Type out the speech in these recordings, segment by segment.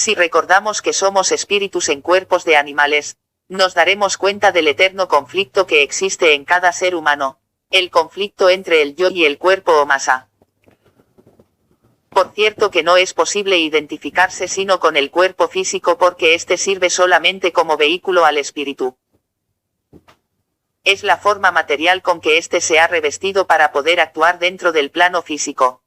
Si recordamos que somos espíritus en cuerpos de animales, nos daremos cuenta del eterno conflicto que existe en cada ser humano, el conflicto entre el yo y el cuerpo o masa. Por cierto que no es posible identificarse sino con el cuerpo físico porque éste sirve solamente como vehículo al espíritu. Es la forma material con que éste se ha revestido para poder actuar dentro del plano físico.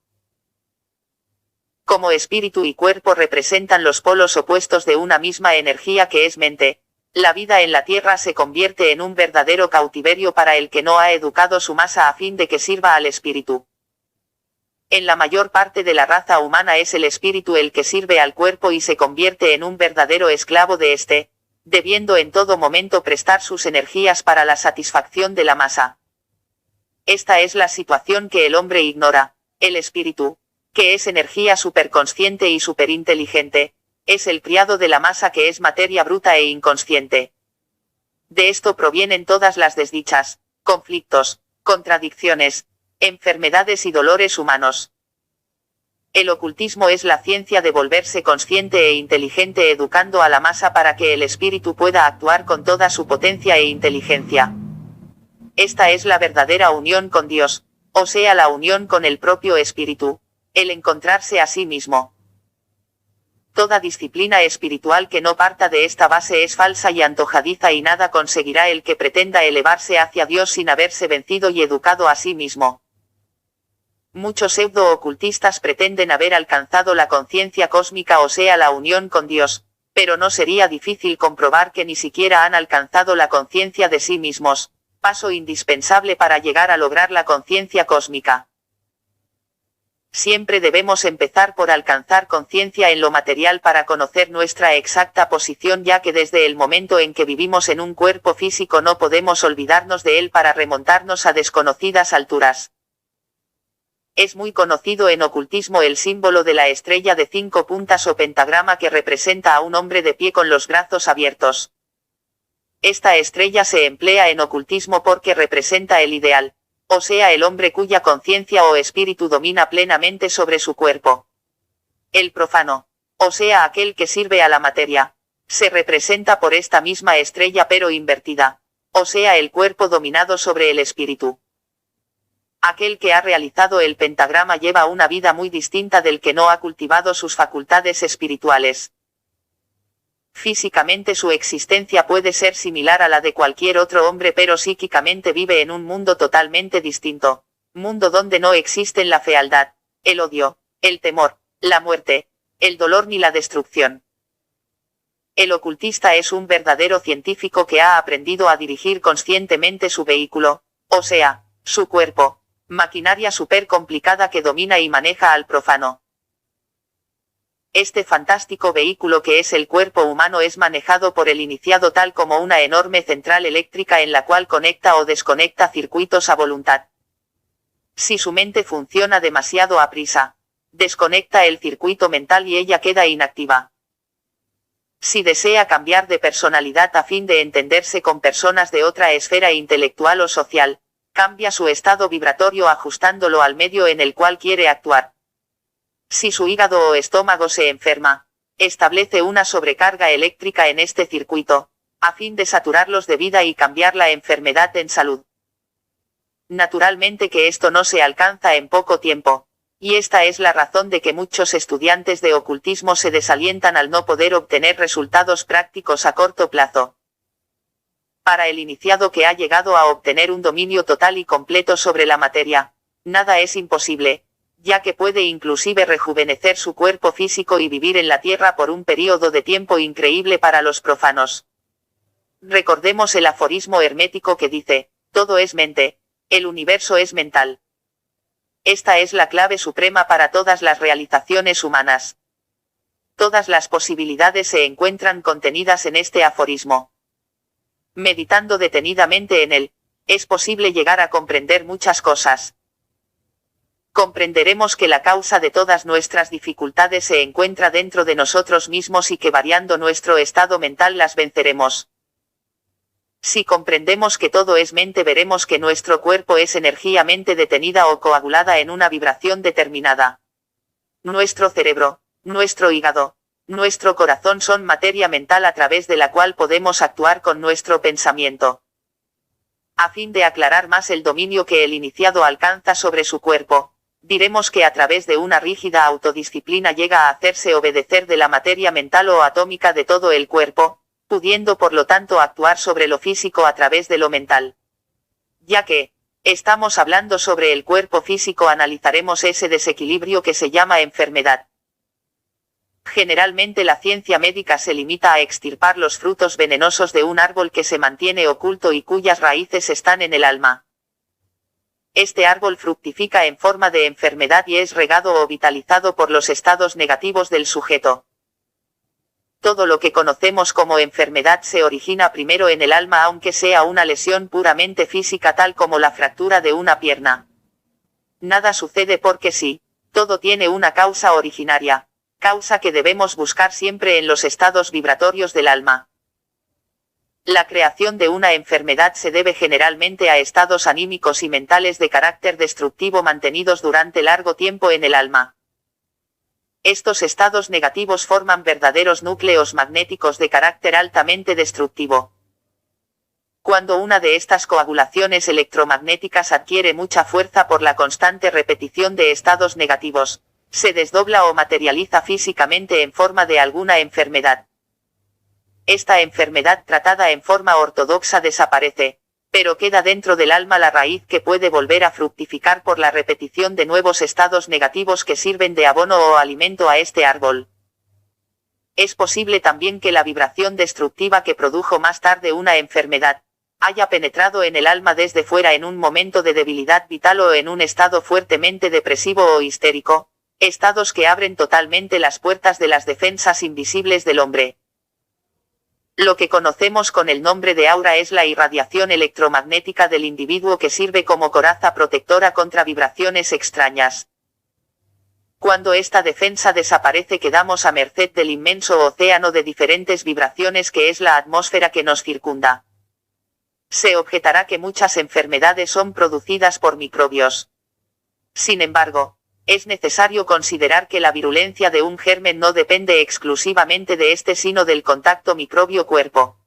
Como espíritu y cuerpo representan los polos opuestos de una misma energía que es mente, la vida en la Tierra se convierte en un verdadero cautiverio para el que no ha educado su masa a fin de que sirva al espíritu. En la mayor parte de la raza humana es el espíritu el que sirve al cuerpo y se convierte en un verdadero esclavo de éste, debiendo en todo momento prestar sus energías para la satisfacción de la masa. Esta es la situación que el hombre ignora. El espíritu, que es energía superconsciente y superinteligente, es el criado de la masa que es materia bruta e inconsciente. De esto provienen todas las desdichas, conflictos, contradicciones, enfermedades y dolores humanos. El ocultismo es la ciencia de volverse consciente e inteligente educando a la masa para que el espíritu pueda actuar con toda su potencia e inteligencia. Esta es la verdadera unión con Dios, o sea la unión con el propio espíritu, el encontrarse a sí mismo. Toda disciplina espiritual que no parta de esta base es falsa y antojadiza y nada conseguirá el que pretenda elevarse hacia Dios sin haberse vencido y educado a sí mismo. Muchos pseudo-ocultistas pretenden haber alcanzado la conciencia cósmica o sea la unión con Dios, pero no sería difícil comprobar que ni siquiera han alcanzado la conciencia de sí mismos, paso indispensable para llegar a lograr la conciencia cósmica. Siempre debemos empezar por alcanzar conciencia en lo material para conocer nuestra exacta posición ya que desde el momento en que vivimos en un cuerpo físico no podemos olvidarnos de él para remontarnos a desconocidas alturas. Es muy conocido en ocultismo el símbolo de la estrella de 5 puntas o pentagrama que representa a un hombre de pie con los brazos abiertos. Esta estrella se emplea en ocultismo porque representa el ideal, o sea el hombre cuya conciencia o espíritu domina plenamente sobre su cuerpo. El profano, o sea aquel que sirve a la materia, se representa por esta misma estrella pero invertida, o sea el cuerpo dominado sobre el espíritu. Aquel que ha realizado el pentagrama lleva una vida muy distinta del que no ha cultivado sus facultades espirituales. Físicamente su existencia puede ser similar a la de cualquier otro hombre pero psíquicamente vive en un mundo totalmente distinto, mundo donde no existen la fealdad, el odio, el temor, la muerte, el dolor ni la destrucción. El ocultista es un verdadero científico que ha aprendido a dirigir conscientemente su vehículo, o sea, su cuerpo, maquinaria súper complicada que domina y maneja al profano. Este fantástico vehículo que es el cuerpo humano es manejado por el iniciado tal como una enorme central eléctrica en la cual conecta o desconecta circuitos a voluntad. Si su mente funciona demasiado aprisa, desconecta el circuito mental y ella queda inactiva. Si desea cambiar de personalidad a fin de entenderse con personas de otra esfera intelectual o social, cambia su estado vibratorio ajustándolo al medio en el cual quiere actuar. Si su hígado o estómago se enferma, establece una sobrecarga eléctrica en este circuito, a fin de saturarlos de vida y cambiar la enfermedad en salud. Naturalmente que esto no se alcanza en poco tiempo, y esta es la razón de que muchos estudiantes de ocultismo se desalientan al no poder obtener resultados prácticos a corto plazo. Para el iniciado que ha llegado a obtener un dominio total y completo sobre la materia, nada es imposible, ya que puede inclusive rejuvenecer su cuerpo físico y vivir en la tierra por un período de tiempo increíble para los profanos. Recordemos el aforismo hermético que dice, todo es mente, el universo es mental. Esta es la clave suprema para todas las realizaciones humanas. Todas las posibilidades se encuentran contenidas en este aforismo. Meditando detenidamente en él, es posible llegar a comprender muchas cosas. Comprenderemos que la causa de todas nuestras dificultades se encuentra dentro de nosotros mismos y que variando nuestro estado mental las venceremos. Si comprendemos que todo es mente, veremos que nuestro cuerpo es energía mente detenida o coagulada en una vibración determinada. Nuestro cerebro, nuestro hígado, Nuestro corazón son materia mental a través de la cual podemos actuar con nuestro pensamiento. A fin de aclarar más el dominio que el iniciado alcanza sobre su cuerpo, diremos que a través de una rígida autodisciplina llega a hacerse obedecer de la materia mental o atómica de todo el cuerpo, pudiendo por lo tanto actuar sobre lo físico a través de lo mental. Ya que estamos hablando sobre el cuerpo físico, analizaremos ese desequilibrio que se llama enfermedad. Generalmente la ciencia médica se limita a extirpar los frutos venenosos de un árbol que se mantiene oculto y cuyas raíces están en el alma. Este árbol fructifica en forma de enfermedad y es regado o vitalizado por los estados negativos del sujeto. Todo lo que conocemos como enfermedad se origina primero en el alma, aunque sea una lesión puramente física tal como la fractura de una pierna. Nada sucede porque sí, todo tiene una causa originaria, causa que debemos buscar siempre en los estados vibratorios del alma. La creación de una enfermedad se debe generalmente a estados anímicos y mentales de carácter destructivo mantenidos durante largo tiempo en el alma. Estos estados negativos forman verdaderos núcleos magnéticos de carácter altamente destructivo. Cuando una de estas coagulaciones electromagnéticas adquiere mucha fuerza por la constante repetición de estados negativos, se desdobla o materializa físicamente en forma de alguna enfermedad. Esta enfermedad tratada en forma ortodoxa desaparece, pero queda dentro del alma la raíz que puede volver a fructificar por la repetición de nuevos estados negativos que sirven de abono o alimento a este árbol. Es posible también que la vibración destructiva que produjo más tarde una enfermedad haya penetrado en el alma desde fuera en un momento de debilidad vital o en un estado fuertemente depresivo o histérico, estados que abren totalmente las puertas de las defensas invisibles del hombre. Lo que conocemos con el nombre de aura es la irradiación electromagnética del individuo que sirve como coraza protectora contra vibraciones extrañas. Cuando esta defensa desaparece, quedamos a merced del inmenso océano de diferentes vibraciones que es la atmósfera que nos circunda. Se objetará que muchas enfermedades son producidas por microbios. Sin embargo, es necesario considerar que la virulencia de un germen no depende exclusivamente de este sino del contacto microbio-cuerpo.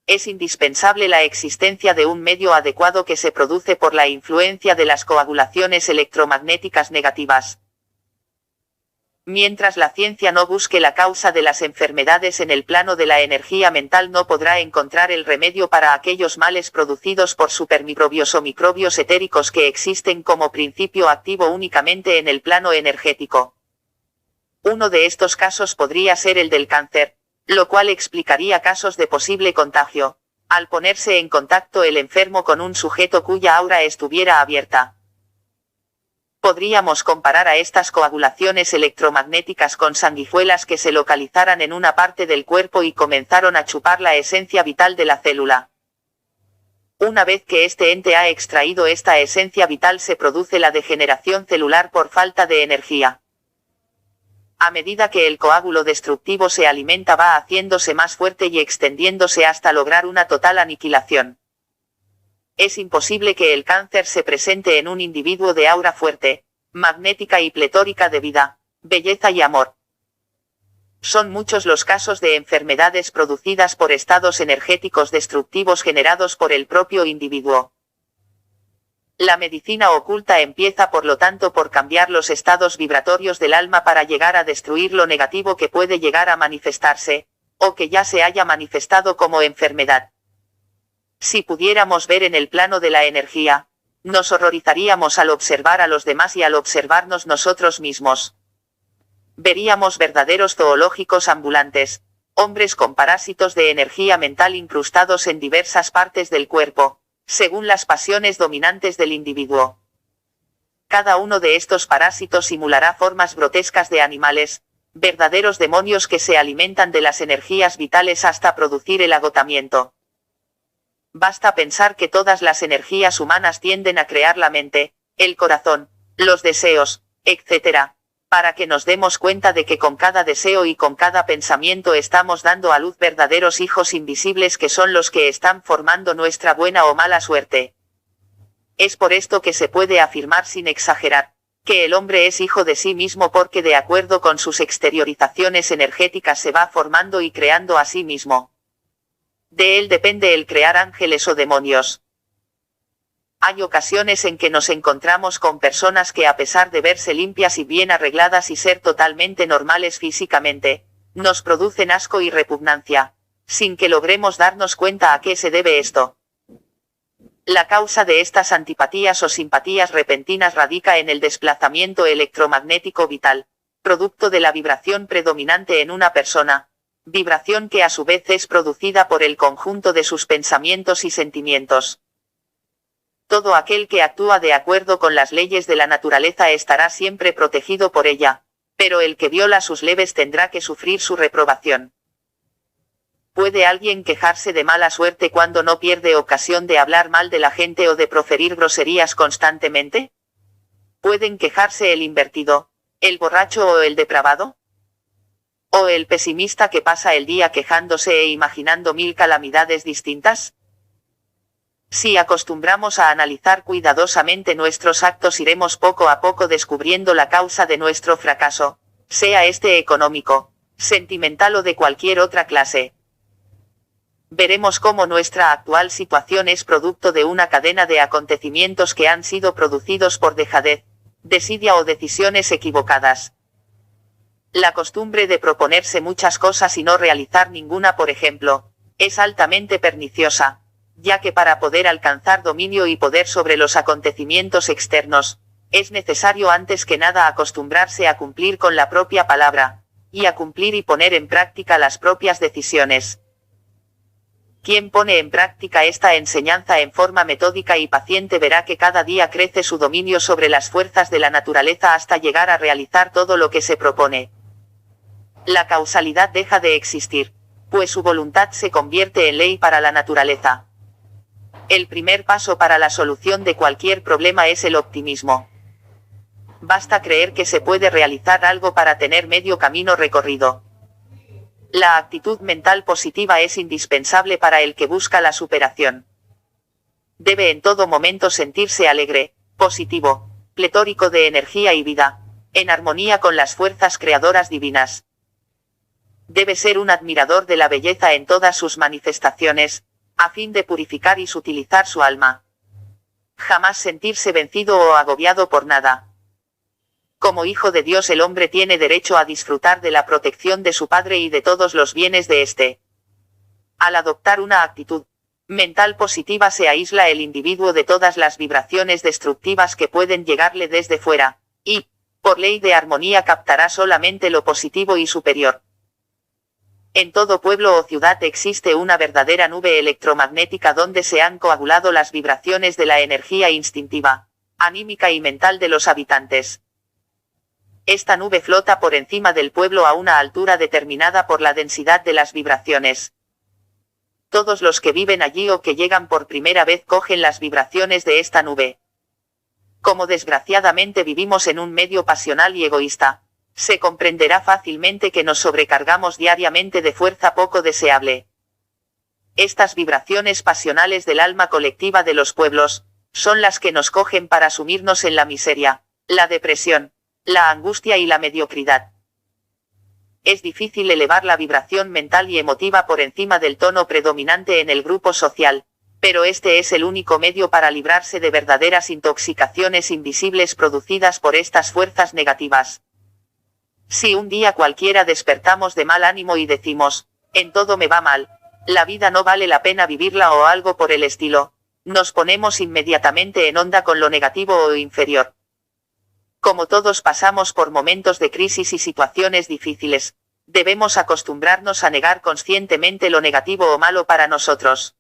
Es indispensable la existencia de un medio adecuado que se produce por la influencia de las coagulaciones electromagnéticas negativas. Mientras la ciencia no busque la causa de las enfermedades en el plano de la energía mental, no podrá encontrar el remedio para aquellos males producidos por supermicrobios o microbios etéricos que existen como principio activo únicamente en el plano energético. Uno de estos casos podría ser el del cáncer, lo cual explicaría casos de posible contagio, al ponerse en contacto el enfermo con un sujeto cuya aura estuviera abierta. Podríamos comparar a estas coagulaciones electromagnéticas con sanguijuelas que se localizaran en una parte del cuerpo y comenzaron a chupar la esencia vital de la célula. Una vez que este ente ha extraído esta esencia vital, se produce la degeneración celular por falta de energía. A medida que el coágulo destructivo se alimenta, va haciéndose más fuerte y extendiéndose hasta lograr una total aniquilación. Es imposible que el cáncer se presente en un individuo de aura fuerte, magnética y pletórica de vida, belleza y amor. Son muchos los casos de enfermedades producidas por estados energéticos destructivos generados por el propio individuo. La medicina oculta empieza por lo tanto por cambiar los estados vibratorios del alma para llegar a destruir lo negativo que puede llegar a manifestarse, o que ya se haya manifestado como enfermedad. Si pudiéramos ver en el plano de la energía, nos horrorizaríamos al observar a los demás y al observarnos nosotros mismos. Veríamos verdaderos zoológicos ambulantes, hombres con parásitos de energía mental incrustados en diversas partes del cuerpo, según las pasiones dominantes del individuo. Cada uno de estos parásitos simulará formas grotescas de animales, verdaderos demonios que se alimentan de las energías vitales hasta producir el agotamiento. Basta pensar que todas las energías humanas tienden a crear la mente, el corazón, los deseos, etc., para que nos demos cuenta de que con cada deseo y con cada pensamiento estamos dando a luz verdaderos hijos invisibles que son los que están formando nuestra buena o mala suerte. Es por esto que se puede afirmar sin exagerar, Que el hombre es hijo de sí mismo porque de acuerdo con sus exteriorizaciones energéticas se va formando y creando a sí mismo. De él depende el crear ángeles o demonios. Hay ocasiones en que nos encontramos con personas que a pesar de verse limpias y bien arregladas y ser totalmente normales físicamente, nos producen asco y repugnancia, sin que logremos darnos cuenta a qué se debe esto. La causa de estas antipatías o simpatías repentinas radica en el desplazamiento electromagnético vital, producto de la vibración predominante en una persona, vibración que a su vez es producida por el conjunto de sus pensamientos y sentimientos. Todo aquel que actúa de acuerdo con las leyes de la naturaleza estará siempre protegido por ella, pero el que viola sus leyes tendrá que sufrir su reprobación. ¿Puede alguien quejarse de mala suerte cuando no pierde ocasión de hablar mal de la gente o de proferir groserías constantemente? ¿Pueden quejarse el invertido, el borracho o el depravado? ¿O el pesimista que pasa el día quejándose e imaginando 1000 calamidades distintas? Si acostumbramos a analizar cuidadosamente nuestros actos, iremos poco a poco descubriendo la causa de nuestro fracaso, sea este económico, sentimental o de cualquier otra clase. Veremos cómo nuestra actual situación es producto de una cadena de acontecimientos que han sido producidos por dejadez, desidia o decisiones equivocadas. La costumbre de proponerse muchas cosas y no realizar ninguna, por ejemplo, es altamente perniciosa, ya que para poder alcanzar dominio y poder sobre los acontecimientos externos, es necesario antes que nada acostumbrarse a cumplir con la propia palabra, y a cumplir y poner en práctica las propias decisiones. Quien pone en práctica esta enseñanza en forma metódica y paciente verá que cada día crece su dominio sobre las fuerzas de la naturaleza hasta llegar a realizar todo lo que se propone. La causalidad deja de existir, pues su voluntad se convierte en ley para la naturaleza. El primer paso para la solución de cualquier problema es el optimismo. Basta creer que se puede realizar algo para tener medio camino recorrido. La actitud mental positiva es indispensable para el que busca la superación. Debe en todo momento sentirse alegre, positivo, pletórico de energía y vida, en armonía con las fuerzas creadoras divinas. Debe ser un admirador de la belleza en todas sus manifestaciones, a fin de purificar y sutilizar su alma. Jamás sentirse vencido o agobiado por nada. Como hijo de Dios, el hombre tiene derecho a disfrutar de la protección de su Padre y de todos los bienes de éste. Al adoptar una actitud mental positiva se aísla el individuo de todas las vibraciones destructivas que pueden llegarle desde fuera, y, por ley de armonía, captará solamente lo positivo y superior. En todo pueblo o ciudad existe una verdadera nube electromagnética donde se han coagulado las vibraciones de la energía instintiva, anímica y mental de los habitantes. Esta nube flota por encima del pueblo a una altura determinada por la densidad de las vibraciones. Todos los que viven allí o que llegan por primera vez cogen las vibraciones de esta nube. Como desgraciadamente vivimos en un medio pasional y egoísta, se comprenderá fácilmente que nos sobrecargamos diariamente de fuerza poco deseable. Estas vibraciones pasionales del alma colectiva de los pueblos, son las que nos cogen para sumirnos en la miseria, la depresión, la angustia y la mediocridad. Es difícil elevar la vibración mental y emotiva por encima del tono predominante en el grupo social, pero este es el único medio para librarse de verdaderas intoxicaciones invisibles producidas por estas fuerzas negativas. Si un día cualquiera despertamos de mal ánimo y decimos, en todo me va mal, la vida no vale la pena vivirla o algo por el estilo, nos ponemos inmediatamente en onda con lo negativo o inferior. Como todos pasamos por momentos de crisis y situaciones difíciles, debemos acostumbrarnos a negar conscientemente lo negativo o malo para nosotros.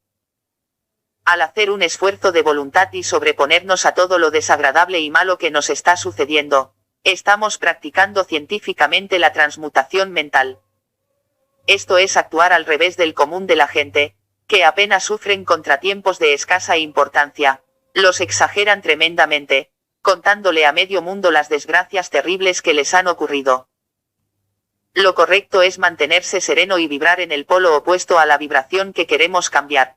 Al hacer un esfuerzo de voluntad y sobreponernos a todo lo desagradable y malo que nos está sucediendo, estamos practicando científicamente la transmutación mental. Esto es actuar al revés del común de la gente, que apenas sufren contratiempos de escasa importancia, los exageran tremendamente, contándole a medio mundo las desgracias terribles que les han ocurrido. Lo correcto es mantenerse sereno y vibrar en el polo opuesto a la vibración que queremos cambiar.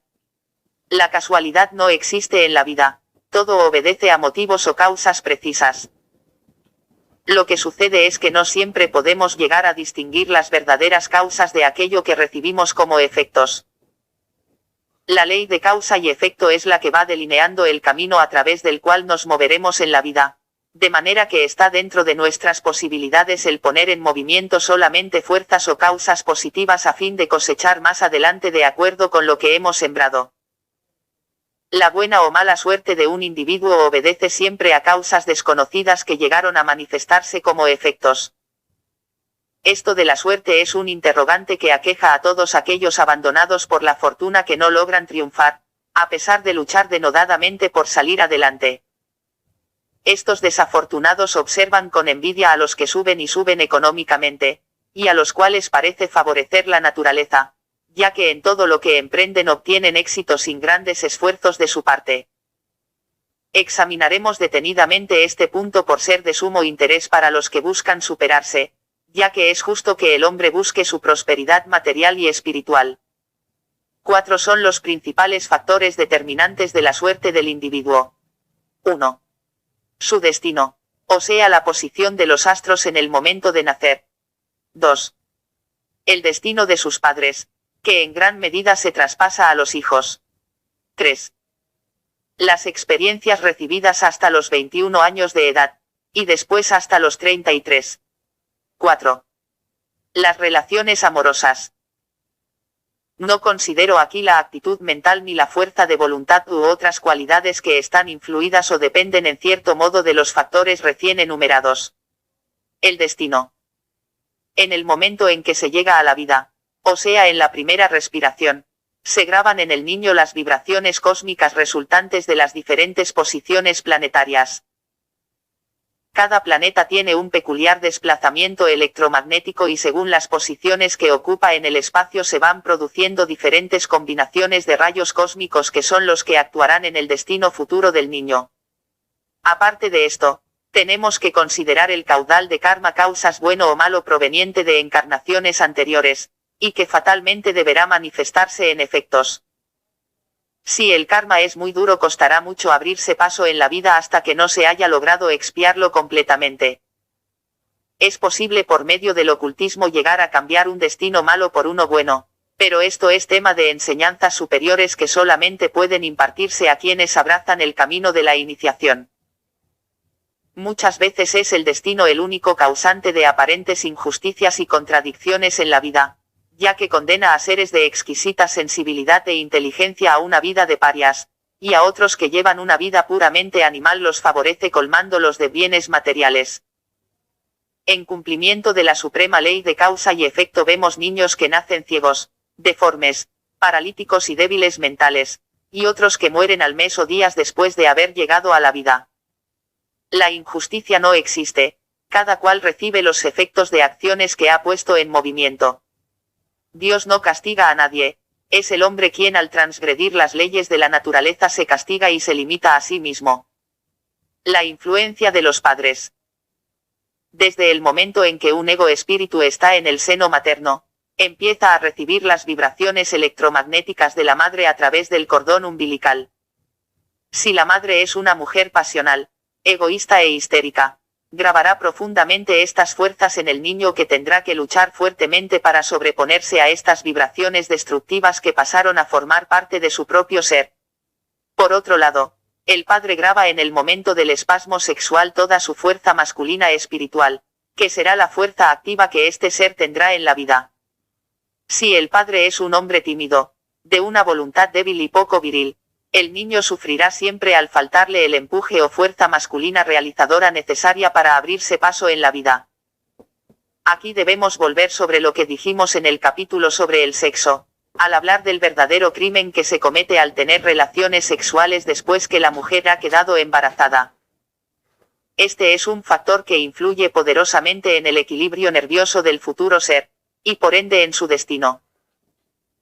La casualidad no existe en la vida, todo obedece a motivos o causas precisas. Lo que sucede es que no siempre podemos llegar a distinguir las verdaderas causas de aquello que recibimos como efectos. La ley de causa y efecto es la que va delineando el camino a través del cual nos moveremos en la vida. De manera que está dentro de nuestras posibilidades el poner en movimiento solamente fuerzas o causas positivas a fin de cosechar más adelante de acuerdo con lo que hemos sembrado. La buena o mala suerte de un individuo obedece siempre a causas desconocidas que llegaron a manifestarse como efectos. Esto de la suerte es un interrogante que aqueja a todos aquellos abandonados por la fortuna que no logran triunfar, a pesar de luchar denodadamente por salir adelante. Estos desafortunados observan con envidia a los que suben y suben económicamente, y a los cuales parece favorecer la naturaleza, ya que en todo lo que emprenden obtienen éxito sin grandes esfuerzos de su parte. Examinaremos detenidamente este punto por ser de sumo interés para los que buscan superarse, ya que es justo que el hombre busque su prosperidad material y espiritual. 4 son los principales factores determinantes de la suerte del individuo. 1. Su destino, o sea la posición de los astros en el momento de nacer. 2. El destino de sus padres, que en gran medida se traspasa a los hijos. 3. Las experiencias recibidas hasta los 21 años de edad, y después hasta los 33. 4. Las relaciones amorosas. No considero aquí la actitud mental ni la fuerza de voluntad u otras cualidades que están influidas o dependen en cierto modo de los factores recién enumerados. El destino. En el momento en que se llega a la vida, o sea en la primera respiración, se graban en el niño las vibraciones cósmicas resultantes de las diferentes posiciones planetarias. Cada planeta tiene un peculiar desplazamiento electromagnético y según las posiciones que ocupa en el espacio se van produciendo diferentes combinaciones de rayos cósmicos que son los que actuarán en el destino futuro del niño. Aparte de esto, tenemos que considerar el caudal de karma causas bueno o malo proveniente de encarnaciones anteriores, y que fatalmente deberá manifestarse en efectos. Si el karma es muy duro costará mucho abrirse paso en la vida hasta que no se haya logrado expiarlo completamente. Es posible por medio del ocultismo llegar a cambiar un destino malo por uno bueno, pero esto es tema de enseñanzas superiores que solamente pueden impartirse a quienes abrazan el camino de la iniciación. Muchas veces es el destino el único causante de aparentes injusticias y contradicciones en la vida, ya que condena a seres de exquisita sensibilidad e inteligencia a una vida de parias, y a otros que llevan una vida puramente animal los favorece colmándolos de bienes materiales. En cumplimiento de la suprema ley de causa y efecto vemos niños que nacen ciegos, deformes, paralíticos y débiles mentales, y otros que mueren al mes o días después de haber llegado a la vida. La injusticia no existe, cada cual recibe los efectos de acciones que ha puesto en movimiento. Dios no castiga a nadie, es el hombre quien al transgredir las leyes de la naturaleza se castiga y se limita a sí mismo. La influencia de los padres. Desde el momento en que un ego espíritu está en el seno materno, empieza a recibir las vibraciones electromagnéticas de la madre a través del cordón umbilical. Si la madre es una mujer pasional, egoísta e histérica, grabará profundamente estas fuerzas en el niño que tendrá que luchar fuertemente para sobreponerse a estas vibraciones destructivas que pasaron a formar parte de su propio ser. Por otro lado, el padre graba en el momento del espasmo sexual toda su fuerza masculina espiritual, que será la fuerza activa que este ser tendrá en la vida. Si el padre es un hombre tímido, de una voluntad débil y poco viril, el niño sufrirá siempre al faltarle el empuje o fuerza masculina realizadora necesaria para abrirse paso en la vida. Aquí debemos volver sobre lo que dijimos en el capítulo sobre el sexo, al hablar del verdadero crimen que se comete al tener relaciones sexuales después que la mujer ha quedado embarazada. Este es un factor que influye poderosamente en el equilibrio nervioso del futuro ser, y por ende en su destino.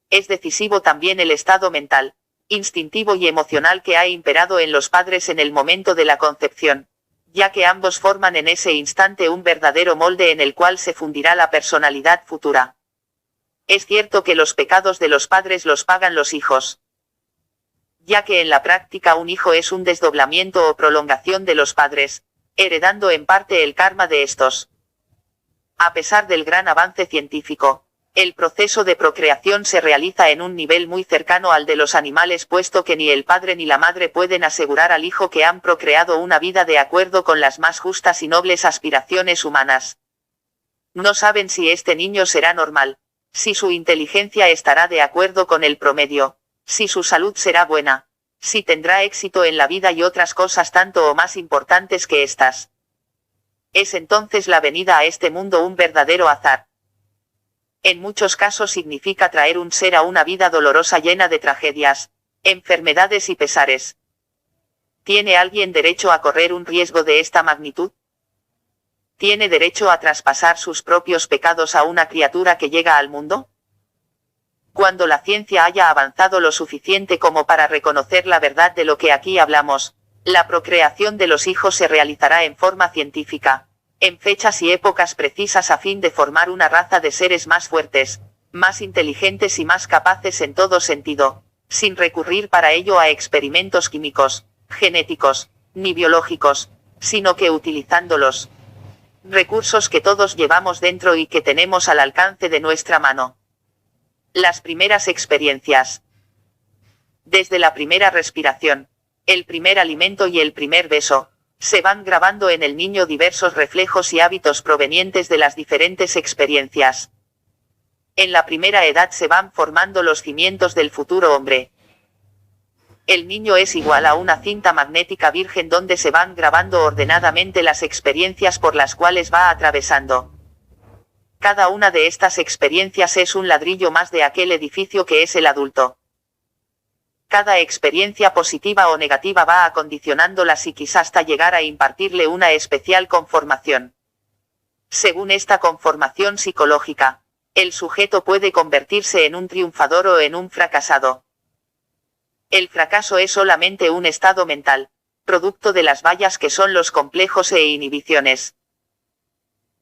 Es decisivo también el estado mental, instintivo y emocional que ha imperado en los padres en el momento de la concepción, ya que ambos forman en ese instante un verdadero molde en el cual se fundirá la personalidad futura. Es cierto que los pecados de los padres los pagan los hijos, ya que en la práctica un hijo es un desdoblamiento o prolongación de los padres, heredando en parte el karma de estos. A pesar del gran avance científico, el proceso de procreación se realiza en un nivel muy cercano al de los animales, puesto que ni el padre ni la madre pueden asegurar al hijo que han procreado una vida de acuerdo con las más justas y nobles aspiraciones humanas. No saben si este niño será normal, si su inteligencia estará de acuerdo con el promedio, si su salud será buena, si tendrá éxito en la vida y otras cosas tanto o más importantes que estas. Es entonces la venida a este mundo un verdadero azar. En muchos casos significa traer un ser a una vida dolorosa llena de tragedias, enfermedades y pesares. ¿Tiene alguien derecho a correr un riesgo de esta magnitud? ¿Tiene derecho a traspasar sus propios pecados a una criatura que llega al mundo? Cuando la ciencia haya avanzado lo suficiente como para reconocer la verdad de lo que aquí hablamos, la procreación de los hijos se realizará en forma científica, en fechas y épocas precisas a fin de formar una raza de seres más fuertes, más inteligentes y más capaces en todo sentido, sin recurrir para ello a experimentos químicos, genéticos, ni biológicos, sino que utilizándolos. Recursos que todos llevamos dentro y que tenemos al alcance de nuestra mano. Las primeras experiencias. Desde la primera respiración, el primer alimento y el primer beso, se van grabando en el niño diversos reflejos y hábitos provenientes de las diferentes experiencias. En la primera edad se van formando los cimientos del futuro hombre. El niño es igual a una cinta magnética virgen donde se van grabando ordenadamente las experiencias por las cuales va atravesando. Cada una de estas experiencias es un ladrillo más de aquel edificio que es el adulto. Cada experiencia positiva o negativa va acondicionando la psiquis hasta llegar a impartirle una especial conformación. Según esta conformación psicológica, el sujeto puede convertirse en un triunfador o en un fracasado. El fracaso es solamente un estado mental, producto de las vallas que son los complejos e inhibiciones.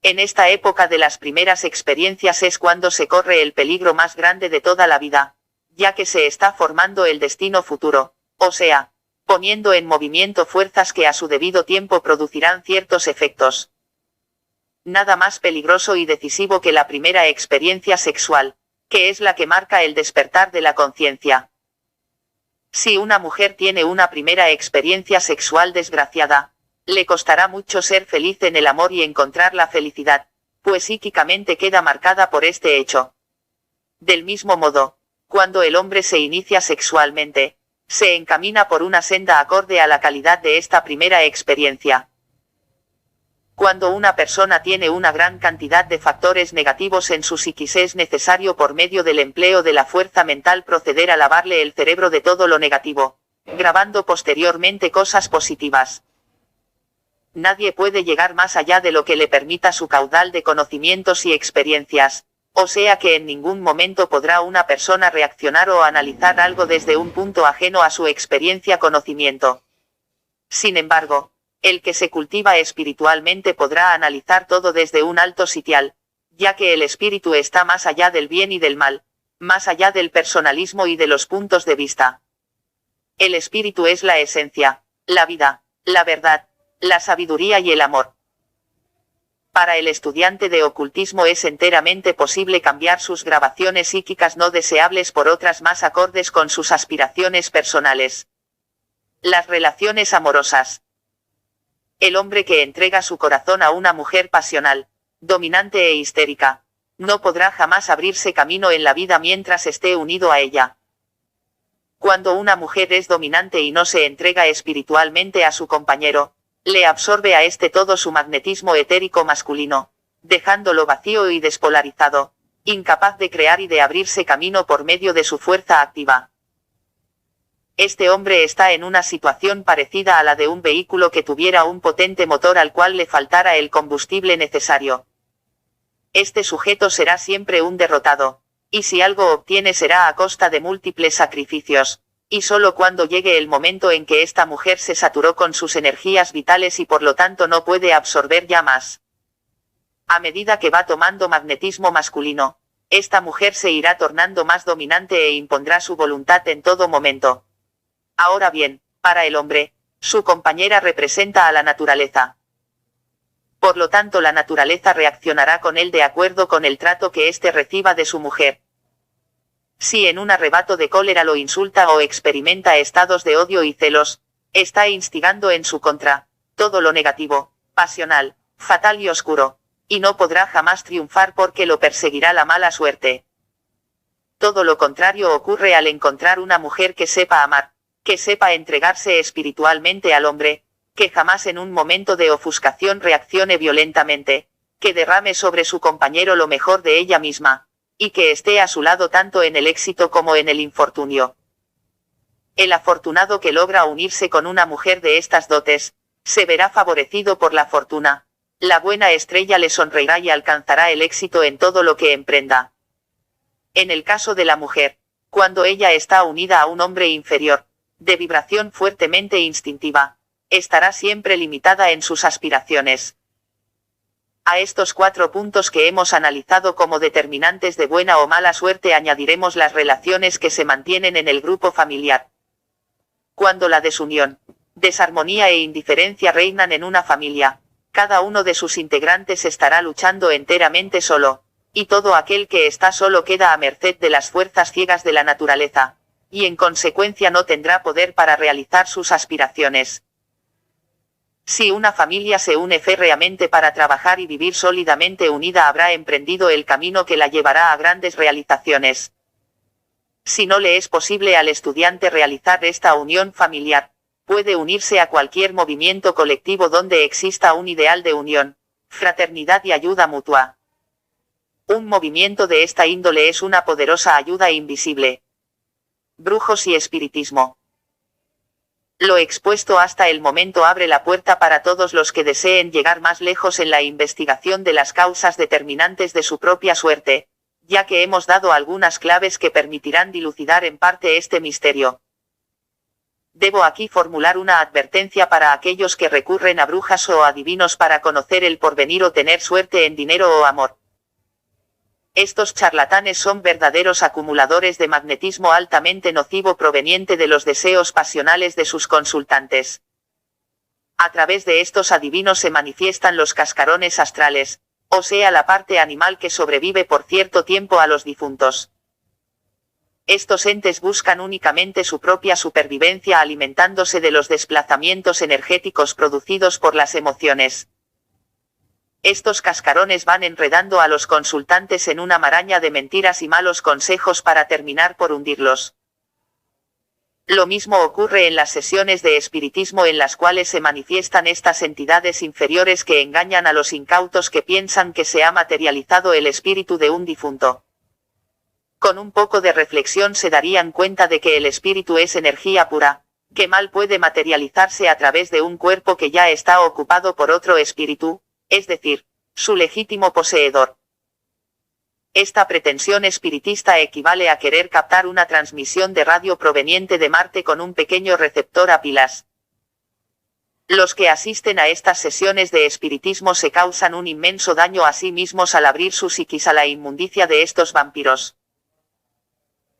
En esta época de las primeras experiencias es cuando se corre el peligro más grande de toda la vida, ya que se está formando el destino futuro, o sea, poniendo en movimiento fuerzas que a su debido tiempo producirán ciertos efectos. Nada más peligroso y decisivo que la primera experiencia sexual, que es la que marca el despertar de la conciencia. Si una mujer tiene una primera experiencia sexual desgraciada, le costará mucho ser feliz en el amor y encontrar la felicidad, pues psíquicamente queda marcada por este hecho. Del mismo modo, cuando el hombre se inicia sexualmente, se encamina por una senda acorde a la calidad de esta primera experiencia. Cuando una persona tiene una gran cantidad de factores negativos en su psiquis es necesario por medio del empleo de la fuerza mental proceder a lavarle el cerebro de todo lo negativo, grabando posteriormente cosas positivas. Nadie puede llegar más allá de lo que le permita su caudal de conocimientos y experiencias, o sea que en ningún momento podrá una persona reaccionar o analizar algo desde un punto ajeno a su experiencia-conocimiento. Sin embargo, el que se cultiva espiritualmente podrá analizar todo desde un alto sitial, ya que el espíritu está más allá del bien y del mal, más allá del personalismo y de los puntos de vista. El espíritu es la esencia, la vida, la verdad, la sabiduría y el amor. Para el estudiante de ocultismo es enteramente posible cambiar sus grabaciones psíquicas no deseables por otras más acordes con sus aspiraciones personales. Las relaciones amorosas. El hombre que entrega su corazón a una mujer pasional, dominante e histérica, no podrá jamás abrirse camino en la vida mientras esté unido a ella. Cuando una mujer es dominante y no se entrega espiritualmente a su compañero, le absorbe a este todo su magnetismo etérico masculino, dejándolo vacío y despolarizado, incapaz de crear y de abrirse camino por medio de su fuerza activa. Este hombre está en una situación parecida a la de un vehículo que tuviera un potente motor al cual le faltara el combustible necesario. Este sujeto será siempre un derrotado, y si algo obtiene será a costa de múltiples sacrificios. Y solo cuando llegue el momento en que esta mujer se saturó con sus energías vitales y por lo tanto no puede absorber ya más. A medida que va tomando magnetismo masculino, esta mujer se irá tornando más dominante e impondrá su voluntad en todo momento. Ahora bien, para el hombre, su compañera representa a la naturaleza. Por lo tanto, la naturaleza reaccionará con él de acuerdo con el trato que éste reciba de su mujer. Si en un arrebato de cólera lo insulta o experimenta estados de odio y celos, está instigando en su contra todo lo negativo, pasional, fatal y oscuro, y no podrá jamás triunfar porque lo perseguirá la mala suerte. Todo lo contrario ocurre al encontrar una mujer que sepa amar, que sepa entregarse espiritualmente al hombre, que jamás en un momento de ofuscación reaccione violentamente, que derrame sobre su compañero lo mejor de ella misma, y que esté a su lado tanto en el éxito como en el infortunio. El afortunado que logra unirse con una mujer de estas dotes, se verá favorecido por la fortuna. La buena estrella le sonreirá y alcanzará el éxito en todo lo que emprenda. En el caso de la mujer, cuando ella está unida a un hombre inferior, de vibración fuertemente instintiva, estará siempre limitada en sus aspiraciones. A estos 4 puntos que hemos analizado como determinantes de buena o mala suerte añadiremos las relaciones que se mantienen en el grupo familiar. Cuando la desunión, desarmonía e indiferencia reinan en una familia, cada uno de sus integrantes estará luchando enteramente solo, y todo aquel que está solo queda a merced de las fuerzas ciegas de la naturaleza, y en consecuencia no tendrá poder para realizar sus aspiraciones. Si una familia se une férreamente para trabajar y vivir sólidamente unida, habrá emprendido el camino que la llevará a grandes realizaciones. Si no le es posible al estudiante realizar esta unión familiar, puede unirse a cualquier movimiento colectivo donde exista un ideal de unión, fraternidad y ayuda mutua. Un movimiento de esta índole es una poderosa ayuda invisible. Brujos y espiritismo. Lo expuesto hasta el momento abre la puerta para todos los que deseen llegar más lejos en la investigación de las causas determinantes de su propia suerte, ya que hemos dado algunas claves que permitirán dilucidar en parte este misterio. Debo aquí formular una advertencia para aquellos que recurren a brujas o adivinos para conocer el porvenir o tener suerte en dinero o amor. Estos charlatanes son verdaderos acumuladores de magnetismo altamente nocivo proveniente de los deseos pasionales de sus consultantes. A través de estos adivinos se manifiestan los cascarones astrales, o sea la parte animal que sobrevive por cierto tiempo a los difuntos. Estos entes buscan únicamente su propia supervivencia alimentándose de los desplazamientos energéticos producidos por las emociones. Estos cascarones van enredando a los consultantes en una maraña de mentiras y malos consejos para terminar por hundirlos. Lo mismo ocurre en las sesiones de espiritismo en las cuales se manifiestan estas entidades inferiores que engañan a los incautos que piensan que se ha materializado el espíritu de un difunto. Con un poco de reflexión se darían cuenta de que el espíritu es energía pura, que mal puede materializarse a través de un cuerpo que ya está ocupado por otro espíritu, es decir, su legítimo poseedor. Esta pretensión espiritista equivale a querer captar una transmisión de radio proveniente de Marte con un pequeño receptor a pilas. Los que asisten a estas sesiones de espiritismo se causan un inmenso daño a sí mismos al abrir su psiquis a la inmundicia de estos vampiros.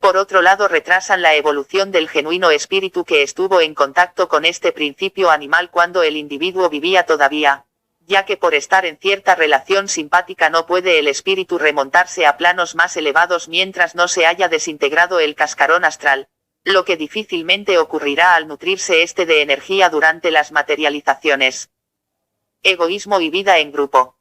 Por otro lado, retrasan la evolución del genuino espíritu que estuvo en contacto con este principio animal cuando el individuo vivía todavía, ya que por estar en cierta relación simpática no puede el espíritu remontarse a planos más elevados mientras no se haya desintegrado el cascarón astral, lo que difícilmente ocurrirá al nutrirse este de energía durante las materializaciones. Egoísmo y vida en grupo.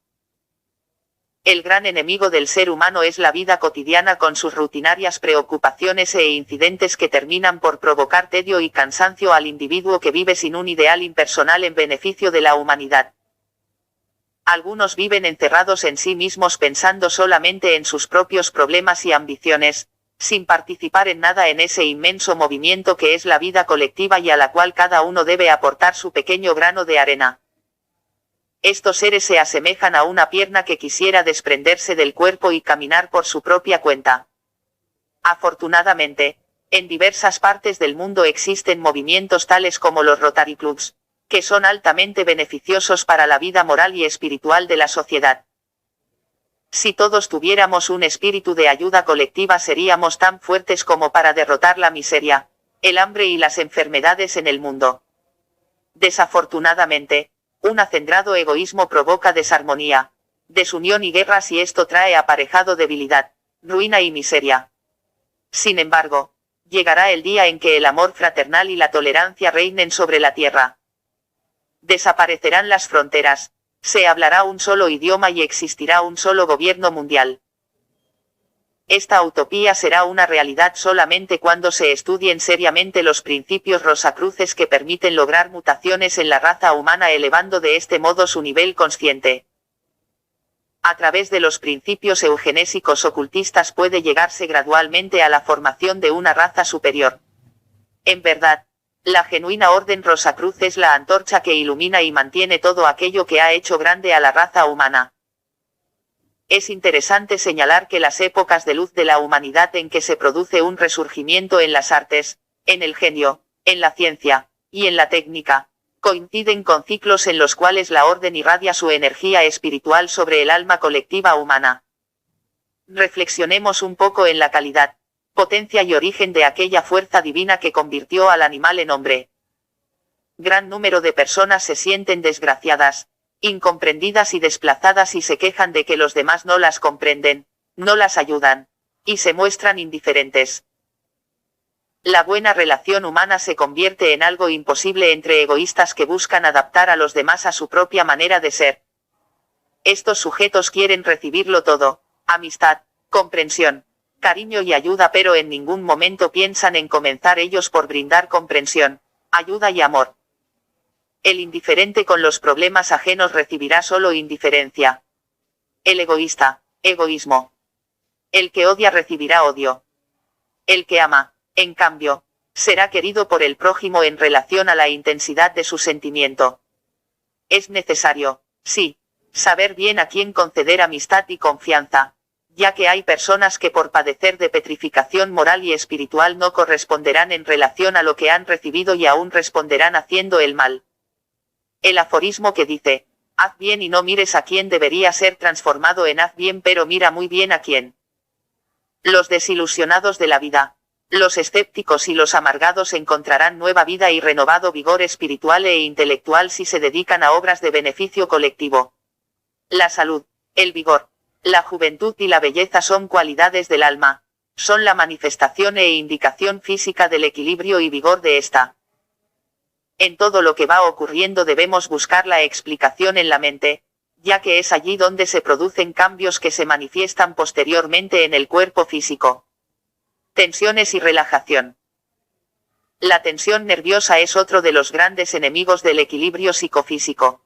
El gran enemigo del ser humano es la vida cotidiana con sus rutinarias preocupaciones e incidentes que terminan por provocar tedio y cansancio al individuo que vive sin un ideal impersonal en beneficio de la humanidad. Algunos viven encerrados en sí mismos pensando solamente en sus propios problemas y ambiciones, sin participar en nada en ese inmenso movimiento que es la vida colectiva y a la cual cada uno debe aportar su pequeño grano de arena. Estos seres se asemejan a una pierna que quisiera desprenderse del cuerpo y caminar por su propia cuenta. Afortunadamente, en diversas partes del mundo existen movimientos tales como los Rotary Clubs, que son altamente beneficiosos para la vida moral y espiritual de la sociedad. Si todos tuviéramos un espíritu de ayuda colectiva seríamos tan fuertes como para derrotar la miseria, el hambre y las enfermedades en el mundo. Desafortunadamente, Un acendrado egoísmo provoca desarmonía, desunión y guerras, y esto trae aparejado debilidad, ruina y miseria. Sin embargo, llegará el día en que el amor fraternal y la tolerancia reinen sobre la tierra. Desaparecerán las fronteras, se hablará un solo idioma y existirá un solo gobierno mundial. Esta utopía será una realidad solamente cuando se estudien seriamente los principios rosacruces que permiten lograr mutaciones en la raza humana, elevando de este modo su nivel consciente. A través de los principios eugenésicos ocultistas puede llegarse gradualmente a la formación de una raza superior. En verdad, la genuina orden Rosacruz es la antorcha que ilumina y mantiene todo aquello que ha hecho grande a la raza humana. Es interesante señalar que las épocas de luz de la humanidad en que se produce un resurgimiento en las artes, en el genio, en la ciencia, y en la técnica, coinciden con ciclos en los cuales la orden irradia su energía espiritual sobre el alma colectiva humana. Reflexionemos un poco en la calidad, potencia y origen de aquella fuerza divina que convirtió al animal en hombre. Gran número de personas se sienten desgraciadas, incomprendidas y desplazadas y se quejan de que los demás no las comprenden, no las ayudan, y se muestran indiferentes. La buena relación humana se convierte en algo imposible entre egoístas que buscan adaptar a los demás a su propia manera de ser. Estos sujetos quieren recibirlo todo, amistad, comprensión, cariño y ayuda, pero en ningún momento piensan en comenzar ellos por brindar comprensión, ayuda y amor. El indiferente con los problemas ajenos recibirá solo indiferencia. El egoísta, egoísmo. El que odia recibirá odio. El que ama, en cambio, será querido por el prójimo en relación a la intensidad de su sentimiento. Es necesario, sí, saber bien a quién conceder amistad y confianza, ya que hay personas que por padecer de petrificación moral y espiritual no corresponderán en relación a lo que han recibido y aún responderán haciendo el mal. El aforismo que dice, haz bien y no mires a quién, debería ser transformado en haz bien pero mira muy bien a quién. Los desilusionados de la vida, los escépticos y los amargados encontrarán nueva vida y renovado vigor espiritual e intelectual si se dedican a obras de beneficio colectivo. La salud, el vigor, la juventud y la belleza son cualidades del alma, son la manifestación e indicación física del equilibrio y vigor de ésta. En todo lo que va ocurriendo debemos buscar la explicación en la mente, ya que es allí donde se producen cambios que se manifiestan posteriormente en el cuerpo físico. Tensiones y relajación. La tensión nerviosa es otro de los grandes enemigos del equilibrio psicofísico.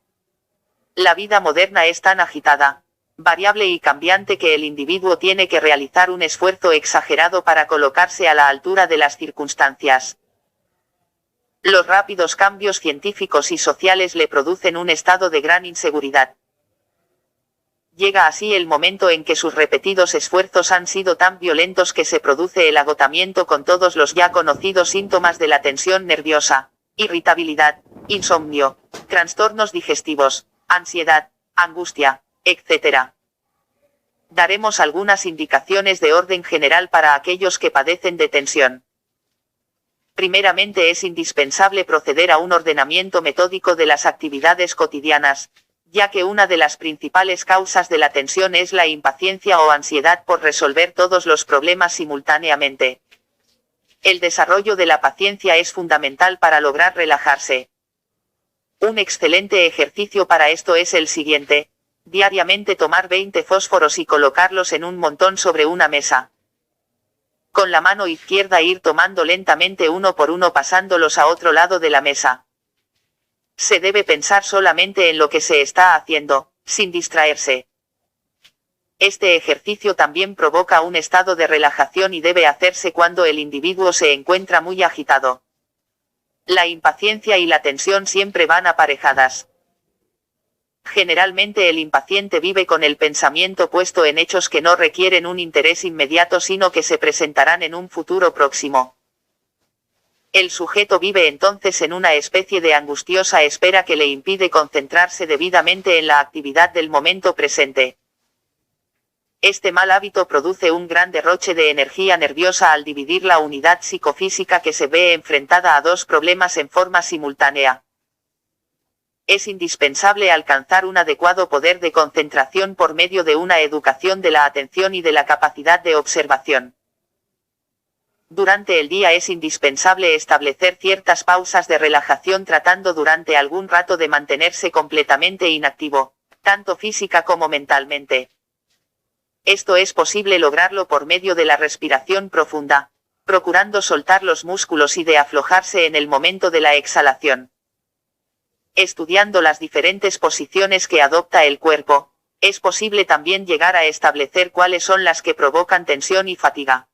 La vida moderna es tan agitada, variable y cambiante que el individuo tiene que realizar un esfuerzo exagerado para colocarse a la altura de las circunstancias. Los rápidos cambios científicos y sociales le producen un estado de gran inseguridad. Llega así el momento en que sus repetidos esfuerzos han sido tan violentos que se produce el agotamiento con todos los ya conocidos síntomas de la tensión nerviosa, irritabilidad, insomnio, trastornos digestivos, ansiedad, angustia, etc. Daremos algunas indicaciones de orden general para aquellos que padecen de tensión. Primeramente es indispensable proceder a un ordenamiento metódico de las actividades cotidianas, ya que una de las principales causas de la tensión es la impaciencia o ansiedad por resolver todos los problemas simultáneamente. El desarrollo de la paciencia es fundamental para lograr relajarse. Un excelente ejercicio para esto es el siguiente: diariamente tomar 20 fósforos y colocarlos en un montón sobre una mesa. Con la mano izquierda ir tomando lentamente uno por uno pasándolos a otro lado de la mesa. Se debe pensar solamente en lo que se está haciendo, sin distraerse. Este ejercicio también provoca un estado de relajación y debe hacerse cuando el individuo se encuentra muy agitado. La impaciencia y la tensión siempre van aparejadas. Generalmente el impaciente vive con el pensamiento puesto en hechos que no requieren un interés inmediato sino que se presentarán en un futuro próximo. El sujeto vive entonces en una especie de angustiosa espera que le impide concentrarse debidamente en la actividad del momento presente. Este mal hábito produce un gran derroche de energía nerviosa al dividir la unidad psicofísica que se ve enfrentada a dos problemas en forma simultánea. Es indispensable alcanzar un adecuado poder de concentración por medio de una educación de la atención y de la capacidad de observación. Durante el día es indispensable establecer ciertas pausas de relajación tratando durante algún rato de mantenerse completamente inactivo, tanto física como mentalmente. Esto es posible lograrlo por medio de la respiración profunda, procurando soltar los músculos y de aflojarse en el momento de la exhalación. Estudiando las diferentes posiciones que adopta el cuerpo, es posible también llegar a establecer cuáles son las que provocan tensión y fatiga.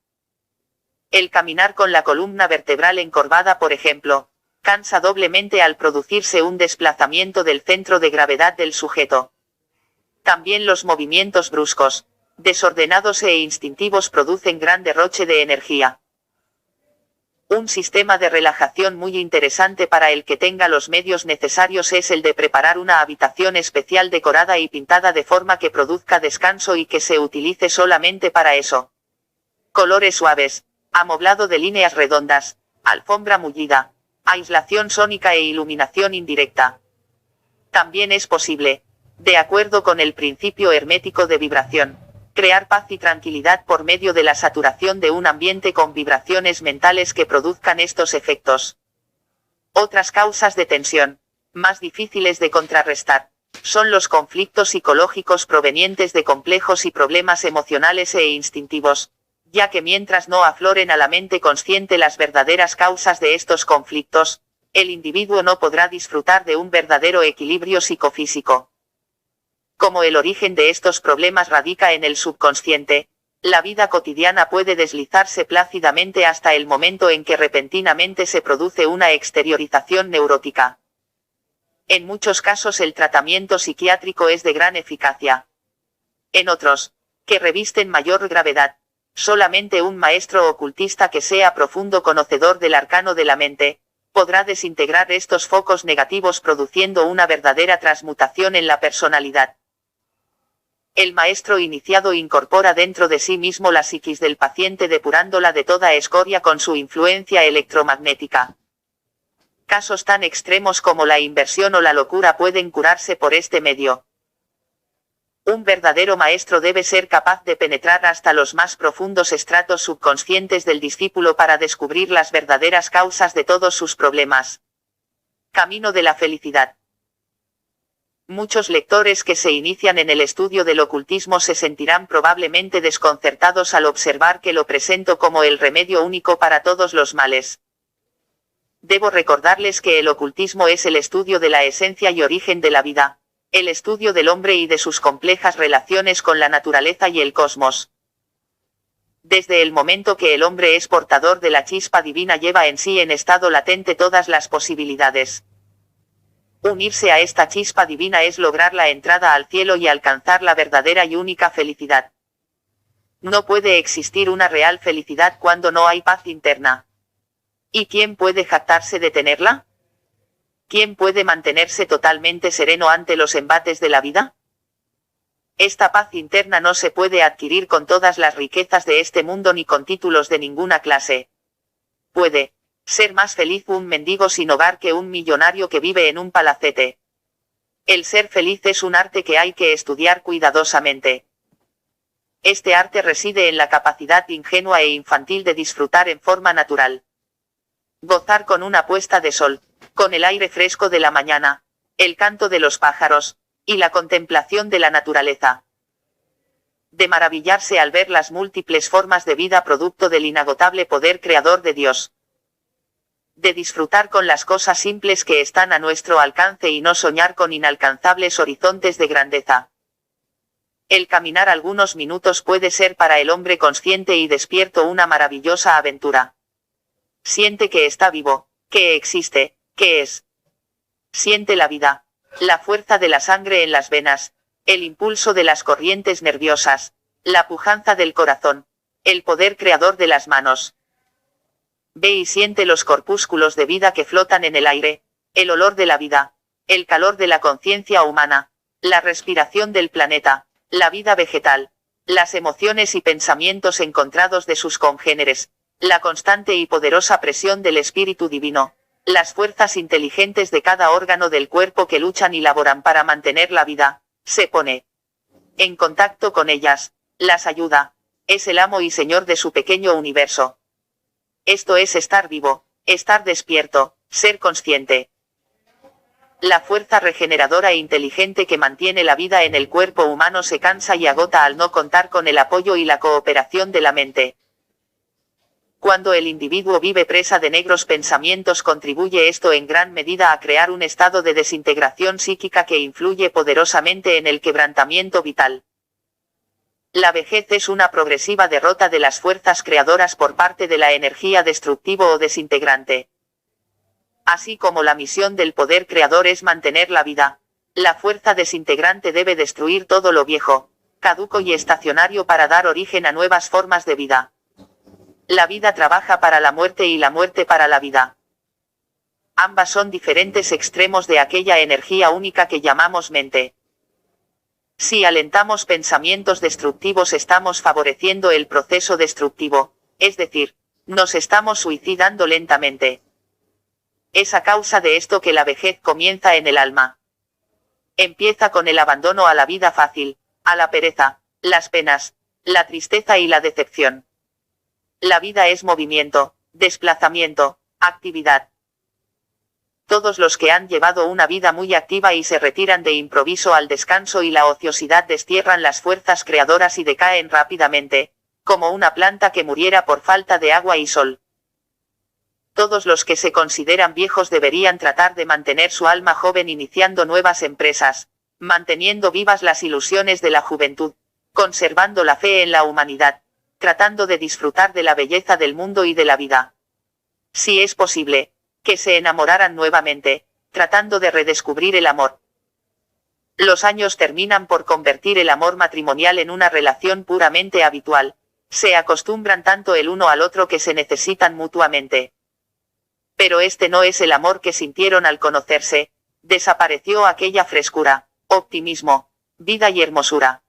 El caminar con la columna vertebral encorvada, por ejemplo, cansa doblemente al producirse un desplazamiento del centro de gravedad del sujeto. También los movimientos bruscos, desordenados e instintivos producen gran derroche de energía. Un sistema de relajación muy interesante para el que tenga los medios necesarios es el de preparar una habitación especial decorada y pintada de forma que produzca descanso y que se utilice solamente para eso. Colores suaves, amoblado de líneas redondas, alfombra mullida, aislación sónica e iluminación indirecta. También es posible, de acuerdo con el principio hermético de vibración, crear paz y tranquilidad por medio de la saturación de un ambiente con vibraciones mentales que produzcan estos efectos. Otras causas de tensión, más difíciles de contrarrestar, son los conflictos psicológicos provenientes de complejos y problemas emocionales e instintivos, ya que mientras no afloren a la mente consciente las verdaderas causas de estos conflictos, el individuo no podrá disfrutar de un verdadero equilibrio psicofísico. Como el origen de estos problemas radica en el subconsciente, la vida cotidiana puede deslizarse plácidamente hasta el momento en que repentinamente se produce una exteriorización neurótica. En muchos casos el tratamiento psiquiátrico es de gran eficacia. En otros, que revisten mayor gravedad, solamente un maestro ocultista que sea profundo conocedor del arcano de la mente, podrá desintegrar estos focos negativos produciendo una verdadera transmutación en la personalidad. El maestro iniciado incorpora dentro de sí mismo la psiquis del paciente depurándola de toda escoria con su influencia electromagnética. Casos tan extremos como la inversión o la locura pueden curarse por este medio. Un verdadero maestro debe ser capaz de penetrar hasta los más profundos estratos subconscientes del discípulo para descubrir las verdaderas causas de todos sus problemas. Camino de la felicidad. Muchos lectores que se inician en el estudio del ocultismo se sentirán probablemente desconcertados al observar que lo presento como el remedio único para todos los males. Debo recordarles que el ocultismo es el estudio de la esencia y origen de la vida, el estudio del hombre y de sus complejas relaciones con la naturaleza y el cosmos. Desde el momento que el hombre es portador de la chispa divina lleva en sí en estado latente todas las posibilidades. Unirse a esta chispa divina es lograr la entrada al cielo y alcanzar la verdadera y única felicidad. No puede existir una real felicidad cuando no hay paz interna. ¿Y quién puede jactarse de tenerla? ¿Quién puede mantenerse totalmente sereno ante los embates de la vida? Esta paz interna no se puede adquirir con todas las riquezas de este mundo ni con títulos de ninguna clase. Puede ser más feliz un mendigo sin hogar que un millonario que vive en un palacete. El ser feliz es un arte que hay que estudiar cuidadosamente. Este arte reside en la capacidad ingenua e infantil de disfrutar en forma natural. Gozar con una puesta de sol, con el aire fresco de la mañana, el canto de los pájaros, y la contemplación de la naturaleza. De maravillarse al ver las múltiples formas de vida producto del inagotable poder creador de Dios. De disfrutar con las cosas simples que están a nuestro alcance y no soñar con inalcanzables horizontes de grandeza. El caminar algunos minutos puede ser para el hombre consciente y despierto una maravillosa aventura. Siente que está vivo, que existe, que es. Siente la vida, la fuerza de la sangre en las venas, el impulso de las corrientes nerviosas, la pujanza del corazón, el poder creador de las manos. Ve y siente los corpúsculos de vida que flotan en el aire, el olor de la vida, el calor de la conciencia humana, la respiración del planeta, la vida vegetal, las emociones y pensamientos encontrados de sus congéneres, la constante y poderosa presión del Espíritu Divino, Las fuerzas inteligentes de cada órgano del cuerpo que luchan y laboran para mantener la vida, se pone en contacto con ellas, las ayuda. Es el amo y señor de su pequeño universo. Esto es estar vivo, estar despierto, ser consciente. La fuerza regeneradora e inteligente que mantiene la vida en el cuerpo humano se cansa y agota al no contar con el apoyo y la cooperación de la mente. Cuando el individuo vive presa de negros pensamientos, contribuye esto en gran medida a crear un estado de desintegración psíquica que influye poderosamente en el quebrantamiento vital. La vejez es una progresiva derrota de las fuerzas creadoras por parte de la energía destructivo o desintegrante. Así como la misión del poder creador es mantener la vida, la fuerza desintegrante debe destruir todo lo viejo, caduco y estacionario para dar origen a nuevas formas de vida. La vida trabaja para la muerte y la muerte para la vida. Ambas son diferentes extremos de aquella energía única que llamamos mente. Si alentamos pensamientos destructivos, estamos favoreciendo el proceso destructivo, es decir, nos estamos suicidando lentamente. Es a causa de esto que la vejez comienza en el alma. Empieza con el abandono a la vida fácil, a la pereza, las penas, la tristeza y la decepción. La vida es movimiento, desplazamiento, actividad. Todos los que han llevado una vida muy activa y se retiran de improviso al descanso y la ociosidad destierran las fuerzas creadoras y decaen rápidamente, como una planta que muriera por falta de agua y sol. Todos los que se consideran viejos deberían tratar de mantener su alma joven iniciando nuevas empresas, manteniendo vivas las ilusiones de la juventud, conservando la fe en la humanidad, tratando de disfrutar de la belleza del mundo y de la vida. Si es posible, que se enamoraran nuevamente, tratando de redescubrir el amor. Los años terminan por convertir el amor matrimonial en una relación puramente habitual. Se acostumbran tanto el uno al otro que se necesitan mutuamente. Pero este no es el amor que sintieron al conocerse. Desapareció aquella frescura, optimismo, vida y hermosura.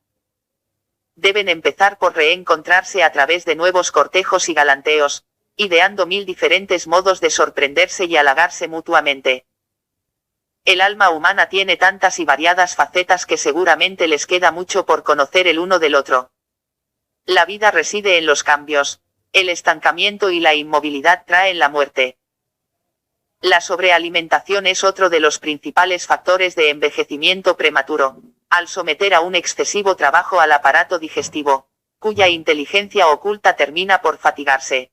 Deben empezar por reencontrarse a través de nuevos cortejos y galanteos, ideando 1000 diferentes modos de sorprenderse y halagarse mutuamente. El alma humana tiene tantas y variadas facetas que seguramente les queda mucho por conocer el uno del otro. La vida reside en los cambios, el estancamiento y la inmovilidad traen la muerte. La sobrealimentación es otro de los principales factores de envejecimiento prematuro, al someter a un excesivo trabajo al aparato digestivo, cuya inteligencia oculta termina por fatigarse.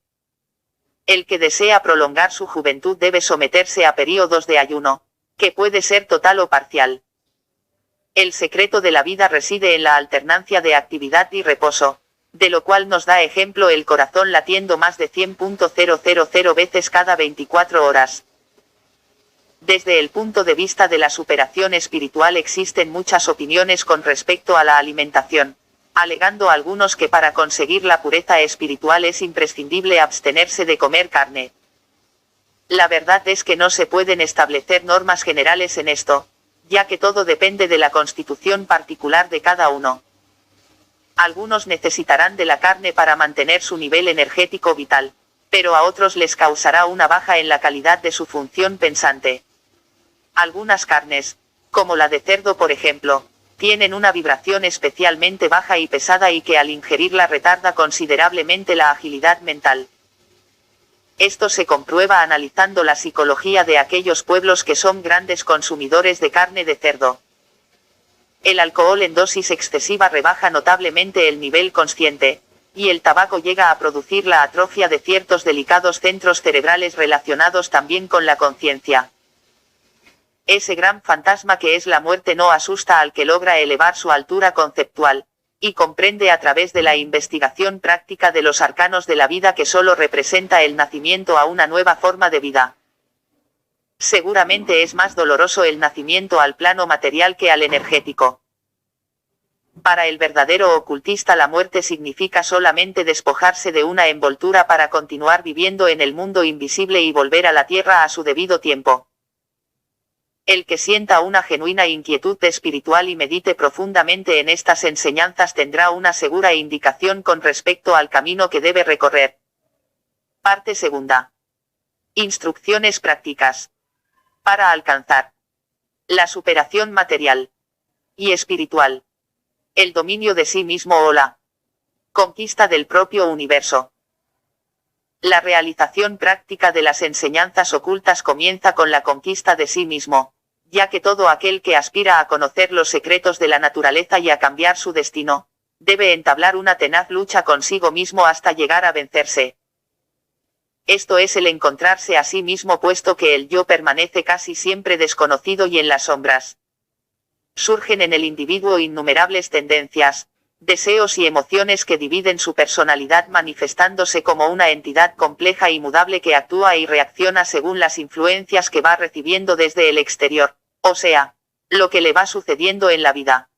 El que desea prolongar su juventud debe someterse a períodos de ayuno, que puede ser total o parcial. El secreto de la vida reside en la alternancia de actividad y reposo, de lo cual nos da ejemplo el corazón latiendo más de 100.000 veces cada 24 horas. Desde el punto de vista de la superación espiritual existen muchas opiniones con respecto a la alimentación, alegando algunos que para conseguir la pureza espiritual es imprescindible abstenerse de comer carne. La verdad es que no se pueden establecer normas generales en esto, ya que todo depende de la constitución particular de cada uno. Algunos necesitarán de la carne para mantener su nivel energético vital, pero a otros les causará una baja en la calidad de su función pensante. Algunas carnes, como la de cerdo por ejemplo, tienen una vibración especialmente baja y pesada y que al ingerirla retarda considerablemente la agilidad mental. Esto se comprueba analizando la psicología de aquellos pueblos que son grandes consumidores de carne de cerdo. El alcohol en dosis excesiva rebaja notablemente el nivel consciente, y el tabaco llega a producir la atrofia de ciertos delicados centros cerebrales relacionados también con la conciencia. Ese gran fantasma que es la muerte no asusta al que logra elevar su altura conceptual, y comprende a través de la investigación práctica de los arcanos de la vida que solo representa el nacimiento a una nueva forma de vida. Seguramente es más doloroso el nacimiento al plano material que al energético. Para el verdadero ocultista la muerte significa solamente despojarse de una envoltura para continuar viviendo en el mundo invisible y volver a la tierra a su debido tiempo. El que sienta una genuina inquietud espiritual y medite profundamente en estas enseñanzas tendrá una segura indicación con respecto al camino que debe recorrer. Parte segunda. Instrucciones prácticas. Para alcanzar la superación material y espiritual, el dominio de sí mismo o la conquista del propio universo. La realización práctica de las enseñanzas ocultas comienza con la conquista de sí mismo, ya que todo aquel que aspira a conocer los secretos de la naturaleza y a cambiar su destino, debe entablar una tenaz lucha consigo mismo hasta llegar a vencerse. Esto es el encontrarse a sí mismo, puesto que el yo permanece casi siempre desconocido y en las sombras. Surgen en el individuo innumerables tendencias, deseos y emociones que dividen su personalidad, manifestándose como una entidad compleja y mudable que actúa y reacciona según las influencias que va recibiendo desde el exterior, o sea, lo que le va sucediendo en la vida.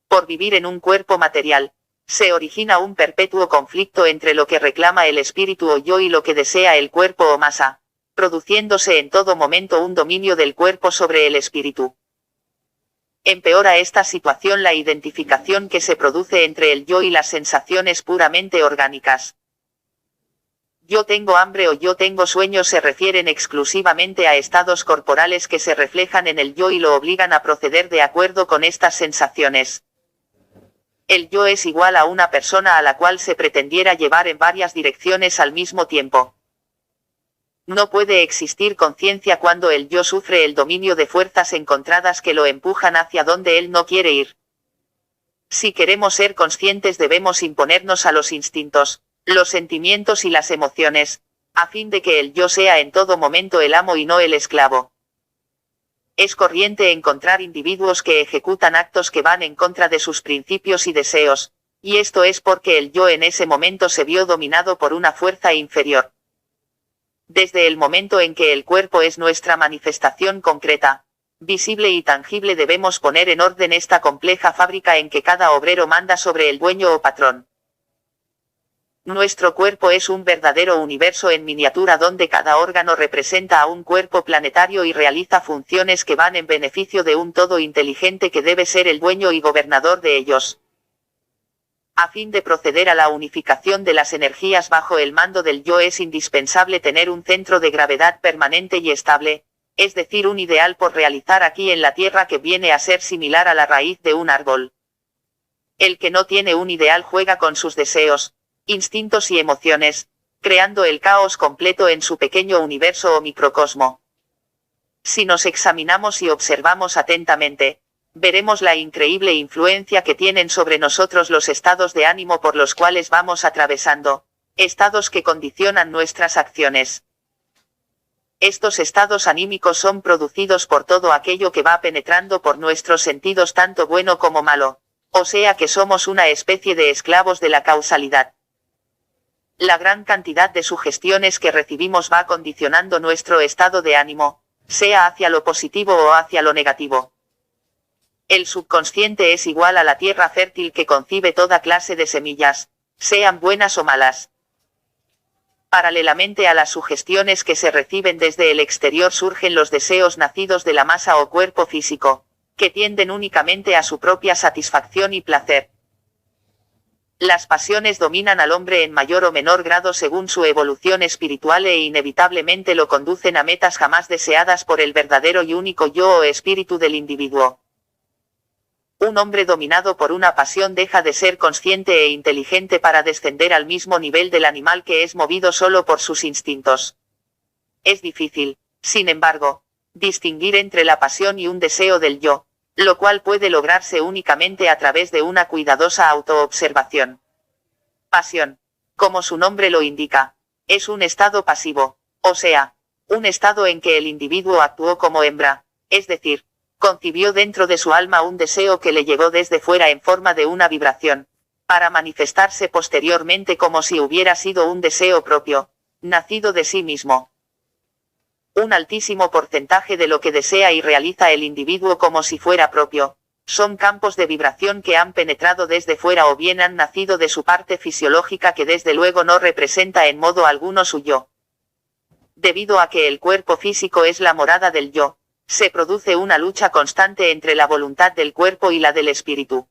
Por vivir en un cuerpo material, se origina un perpetuo conflicto entre lo que reclama el espíritu o yo y lo que desea el cuerpo o masa, produciéndose en todo momento un dominio del cuerpo sobre el espíritu. Empeora esta situación la identificación que se produce entre el yo y las sensaciones puramente orgánicas. Yo tengo hambre o yo tengo sueño se refieren exclusivamente a estados corporales que se reflejan en el yo y lo obligan a proceder de acuerdo con estas sensaciones. El yo es igual a una persona a la cual se pretendiera llevar en varias direcciones al mismo tiempo. No puede existir conciencia cuando el yo sufre el dominio de fuerzas encontradas que lo empujan hacia donde él no quiere ir. Si queremos ser conscientes debemos imponernos a los instintos, los sentimientos y las emociones, a fin de que el yo sea en todo momento el amo y no el esclavo. Es corriente encontrar individuos que ejecutan actos que van en contra de sus principios y deseos, y esto es porque el yo en ese momento se vio dominado por una fuerza inferior. Desde el momento en que el cuerpo es nuestra manifestación concreta, visible y tangible, debemos poner en orden esta compleja fábrica en que cada obrero manda sobre el dueño o patrón. Nuestro cuerpo es un verdadero universo en miniatura donde cada órgano representa a un cuerpo planetario y realiza funciones que van en beneficio de un todo inteligente que debe ser el dueño y gobernador de ellos. A fin de proceder a la unificación de las energías bajo el mando del yo es indispensable tener un centro de gravedad permanente y estable, es decir, un ideal por realizar aquí en la Tierra que viene a ser similar a la raíz de un árbol. El que no tiene un ideal juega con sus deseos, instintos y emociones, creando el caos completo en su pequeño universo o microcosmo. Si nos examinamos y observamos atentamente, veremos la increíble influencia que tienen sobre nosotros los estados de ánimo por los cuales vamos atravesando, estados que condicionan nuestras acciones. Estos estados anímicos son producidos por todo aquello que va penetrando por nuestros sentidos, tanto bueno como malo, o sea que somos una especie de esclavos de la causalidad. La gran cantidad de sugestiones que recibimos va condicionando nuestro estado de ánimo, sea hacia lo positivo o hacia lo negativo. El subconsciente es igual a la tierra fértil que concibe toda clase de semillas, sean buenas o malas. Paralelamente a las sugestiones que se reciben desde el exterior surgen los deseos nacidos de la masa o cuerpo físico, que tienden únicamente a su propia satisfacción y placer. Las pasiones dominan al hombre en mayor o menor grado según su evolución espiritual e inevitablemente lo conducen a metas jamás deseadas por el verdadero y único yo o espíritu del individuo. Un hombre dominado por una pasión deja de ser consciente e inteligente para descender al mismo nivel del animal que es movido solo por sus instintos. Es difícil, sin embargo, distinguir entre la pasión y un deseo del yo, lo cual puede lograrse únicamente a través de una cuidadosa autoobservación. Pasión, como su nombre lo indica, es un estado pasivo, o sea, un estado en que el individuo actuó como hembra, es decir, concibió dentro de su alma un deseo que le llegó desde fuera en forma de una vibración, para manifestarse posteriormente como si hubiera sido un deseo propio, nacido de sí mismo. Un altísimo porcentaje de lo que desea y realiza el individuo como si fuera propio, son campos de vibración que han penetrado desde fuera o bien han nacido de su parte fisiológica que desde luego no representa en modo alguno su yo. Debido a que el cuerpo físico es la morada del yo, se produce una lucha constante entre la voluntad del cuerpo y la del espíritu.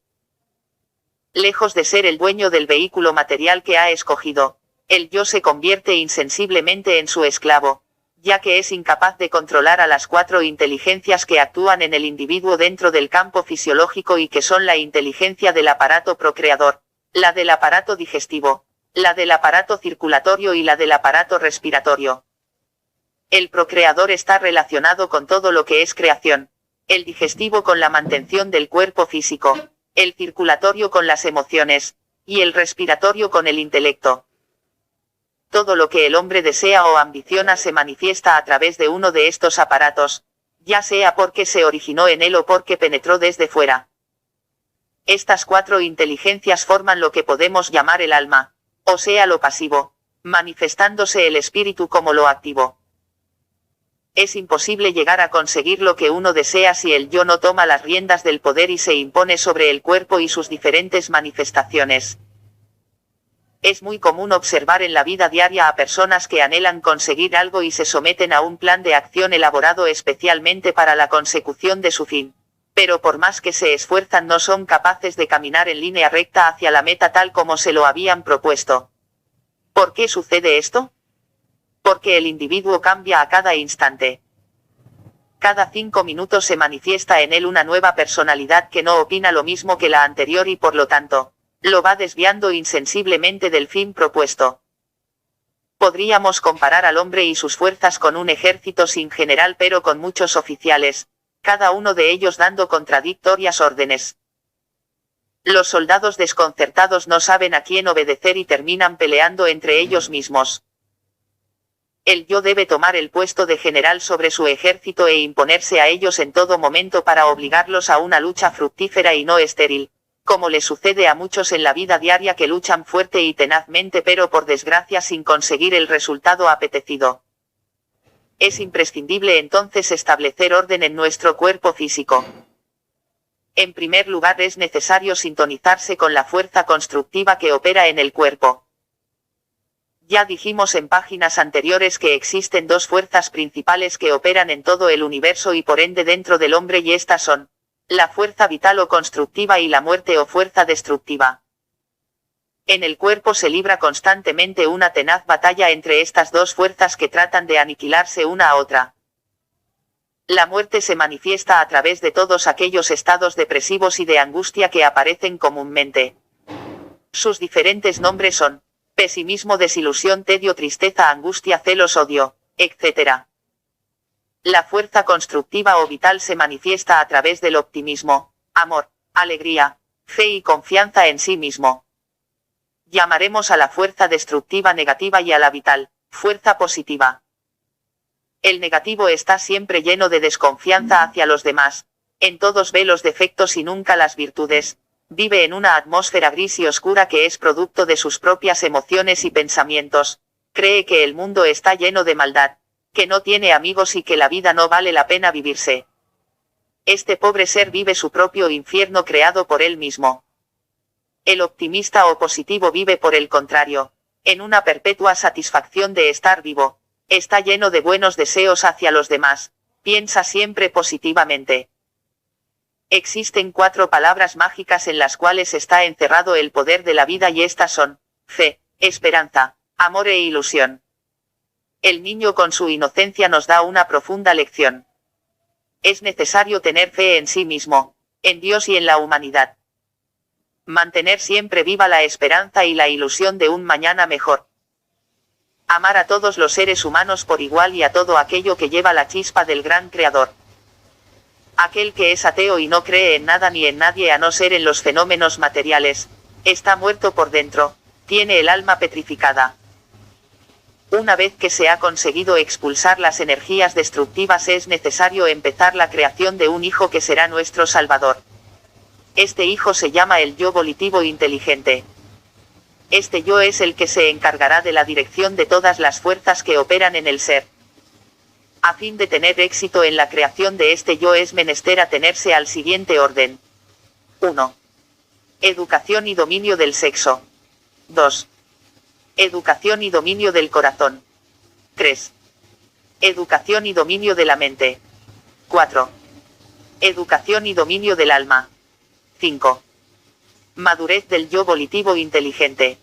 Lejos de ser el dueño del vehículo material que ha escogido, el yo se convierte insensiblemente en su esclavo, ya que es incapaz de controlar a las 4 inteligencias que actúan en el individuo dentro del campo fisiológico y que son la inteligencia del aparato procreador, la del aparato digestivo, la del aparato circulatorio y la del aparato respiratorio. El procreador está relacionado con todo lo que es creación, el digestivo con la mantención del cuerpo físico, el circulatorio con las emociones, y el respiratorio con el intelecto. Todo lo que el hombre desea o ambiciona se manifiesta a través de uno de estos aparatos, ya sea porque se originó en él o porque penetró desde fuera. Estas 4 inteligencias forman lo que podemos llamar el alma, o sea lo pasivo, manifestándose el espíritu como lo activo. Es imposible llegar a conseguir lo que uno desea si el yo no toma las riendas del poder y se impone sobre el cuerpo y sus diferentes manifestaciones. Es muy común observar en la vida diaria a personas que anhelan conseguir algo y se someten a un plan de acción elaborado especialmente para la consecución de su fin. Pero por más que se esfuerzan no son capaces de caminar en línea recta hacia la meta tal como se lo habían propuesto. ¿Por qué sucede esto? Porque el individuo cambia a cada instante. Cada 5 minutos se manifiesta en él una nueva personalidad que no opina lo mismo que la anterior y por lo tanto, lo va desviando insensiblemente del fin propuesto. Podríamos comparar al hombre y sus fuerzas con un ejército sin general pero con muchos oficiales, cada uno de ellos dando contradictorias órdenes. Los soldados desconcertados no saben a quién obedecer y terminan peleando entre ellos mismos. El yo debe tomar el puesto de general sobre su ejército e imponerse a ellos en todo momento para obligarlos a una lucha fructífera y no estéril, como le sucede a muchos en la vida diaria que luchan fuerte y tenazmente pero por desgracia sin conseguir el resultado apetecido. Es imprescindible entonces establecer orden en nuestro cuerpo físico. En primer lugar es necesario sintonizarse con la fuerza constructiva que opera en el cuerpo. Ya dijimos en páginas anteriores que existen 2 fuerzas principales que operan en todo el universo y por ende dentro del hombre y estas son la fuerza vital o constructiva y la muerte o fuerza destructiva. En el cuerpo se libra constantemente una tenaz batalla entre estas 2 fuerzas que tratan de aniquilarse una a otra. La muerte se manifiesta a través de todos aquellos estados depresivos y de angustia que aparecen comúnmente. Sus diferentes nombres son pesimismo, desilusión, tedio, tristeza, angustia, celos, odio, etc. La fuerza constructiva o vital se manifiesta a través del optimismo, amor, alegría, fe y confianza en sí mismo. Llamaremos a la fuerza destructiva negativa y a la vital, fuerza positiva. El negativo está siempre lleno de desconfianza hacia los demás, en todos ve los defectos y nunca las virtudes, vive en una atmósfera gris y oscura que es producto de sus propias emociones y pensamientos, cree que el mundo está lleno de maldad, que no tiene amigos y que la vida no vale la pena vivirse. Este pobre ser vive su propio infierno creado por él mismo. El optimista o positivo vive por el contrario, en una perpetua satisfacción de estar vivo, está lleno de buenos deseos hacia los demás, piensa siempre positivamente. Existen 4 palabras mágicas en las cuales está encerrado el poder de la vida y estas son fe, esperanza, amor e ilusión. El niño con su inocencia nos da una profunda lección. Es necesario tener fe en sí mismo, en Dios y en la humanidad. Mantener siempre viva la esperanza y la ilusión de un mañana mejor. Amar a todos los seres humanos por igual y a todo aquello que lleva la chispa del gran Creador. Aquel que es ateo y no cree en nada ni en nadie a no ser en los fenómenos materiales, está muerto por dentro, tiene el alma petrificada. Una vez que se ha conseguido expulsar las energías destructivas es necesario empezar la creación de un hijo que será nuestro Salvador. Este hijo se llama el yo volitivo inteligente. Este yo es el que se encargará de la dirección de todas las fuerzas que operan en el ser. A fin de tener éxito en la creación de este yo es menester atenerse al siguiente orden. 1. Educación y dominio del sexo. 2. Educación y dominio del corazón. 3. Educación y dominio de la mente. 4. Educación y dominio del alma. 5. Madurez del yo volitivo inteligente.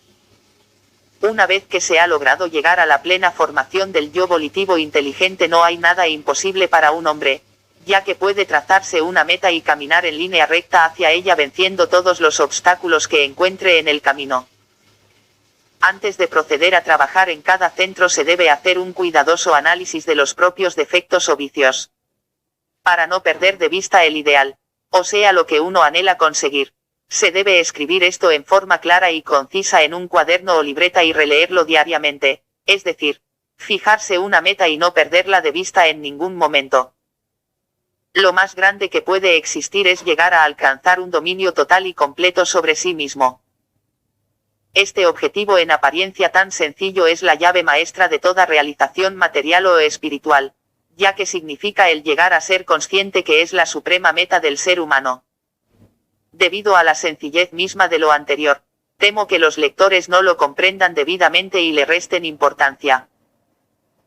Una vez que se ha logrado llegar a la plena formación del yo volitivo inteligente, no hay nada imposible para un hombre, ya que puede trazarse una meta y caminar en línea recta hacia ella venciendo todos los obstáculos que encuentre en el camino. Antes de proceder a trabajar en cada centro se debe hacer un cuidadoso análisis de los propios defectos o vicios, para no perder de vista el ideal, o sea lo que uno anhela conseguir. Se debe escribir esto en forma clara y concisa en un cuaderno o libreta y releerlo diariamente, es decir, fijarse una meta y no perderla de vista en ningún momento. Lo más grande que puede existir es llegar a alcanzar un dominio total y completo sobre sí mismo. Este objetivo en apariencia tan sencillo es la llave maestra de toda realización material o espiritual, ya que significa el llegar a ser consciente que es la suprema meta del ser humano. Debido a la sencillez misma de lo anterior, temo que los lectores no lo comprendan debidamente y le resten importancia.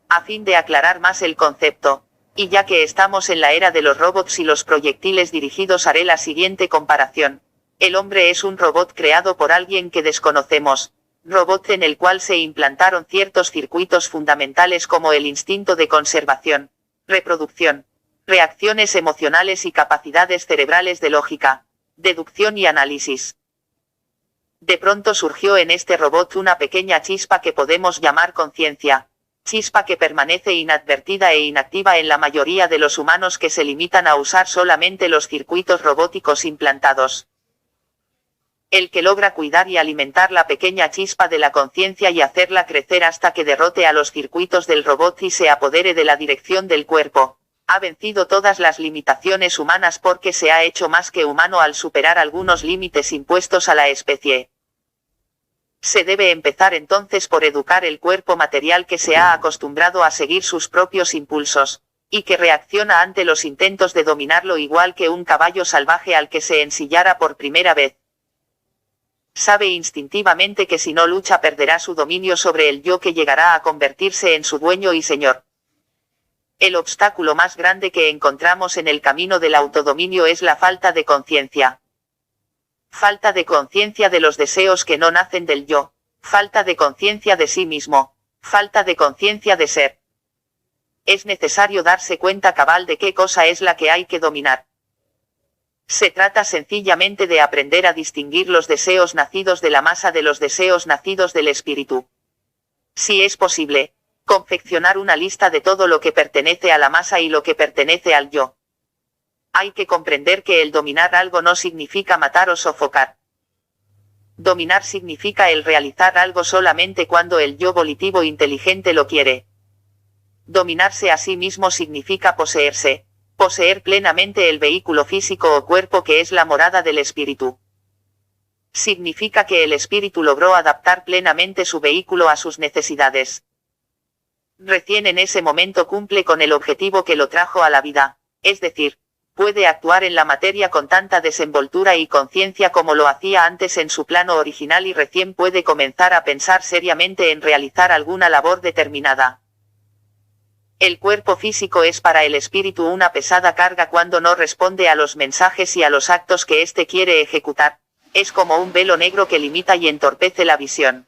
A fin de aclarar más el concepto, y ya que estamos en la era de los robots y los proyectiles dirigidos, haré la siguiente comparación. El hombre es un robot creado por alguien que desconocemos, robot en el cual se implantaron ciertos circuitos fundamentales como el instinto de conservación, reproducción, reacciones emocionales y capacidades cerebrales de lógica, deducción y análisis. De pronto surgió en este robot una pequeña chispa que podemos llamar conciencia, chispa que permanece inadvertida e inactiva en la mayoría de los humanos que se limitan a usar solamente los circuitos robóticos implantados. El que logra cuidar y alimentar la pequeña chispa de la conciencia y hacerla crecer hasta que derrote a los circuitos del robot y se apodere de la dirección del cuerpo, ha vencido todas las limitaciones humanas porque se ha hecho más que humano al superar algunos límites impuestos a la especie. Se debe empezar entonces por educar el cuerpo material que se ha acostumbrado a seguir sus propios impulsos, y que reacciona ante los intentos de dominarlo igual que un caballo salvaje al que se ensillara por primera vez. Sabe instintivamente que si no lucha perderá su dominio sobre el yo que llegará a convertirse en su dueño y señor. El obstáculo más grande que encontramos en el camino del autodominio es la falta de conciencia. Falta de conciencia de los deseos que no nacen del yo, falta de conciencia de sí mismo, falta de conciencia de ser. Es necesario darse cuenta cabal de qué cosa es la que hay que dominar. Se trata sencillamente de aprender a distinguir los deseos nacidos de la masa de los deseos nacidos del espíritu. Si es posible, confeccionar una lista de todo lo que pertenece a la masa y lo que pertenece al yo. Hay que comprender que el dominar algo no significa matar o sofocar. Dominar significa el realizar algo solamente cuando el yo volitivo inteligente lo quiere. Dominarse a sí mismo significa poseerse. Poseer plenamente el vehículo físico o cuerpo que es la morada del espíritu. Significa que el espíritu logró adaptar plenamente su vehículo a sus necesidades. Recién en ese momento cumple con el objetivo que lo trajo a la vida, es decir, puede actuar en la materia con tanta desenvoltura y conciencia como lo hacía antes en su plano original y recién puede comenzar a pensar seriamente en realizar alguna labor determinada. El cuerpo físico es para el espíritu una pesada carga cuando no responde a los mensajes y a los actos que éste quiere ejecutar. Es como un velo negro que limita y entorpece la visión.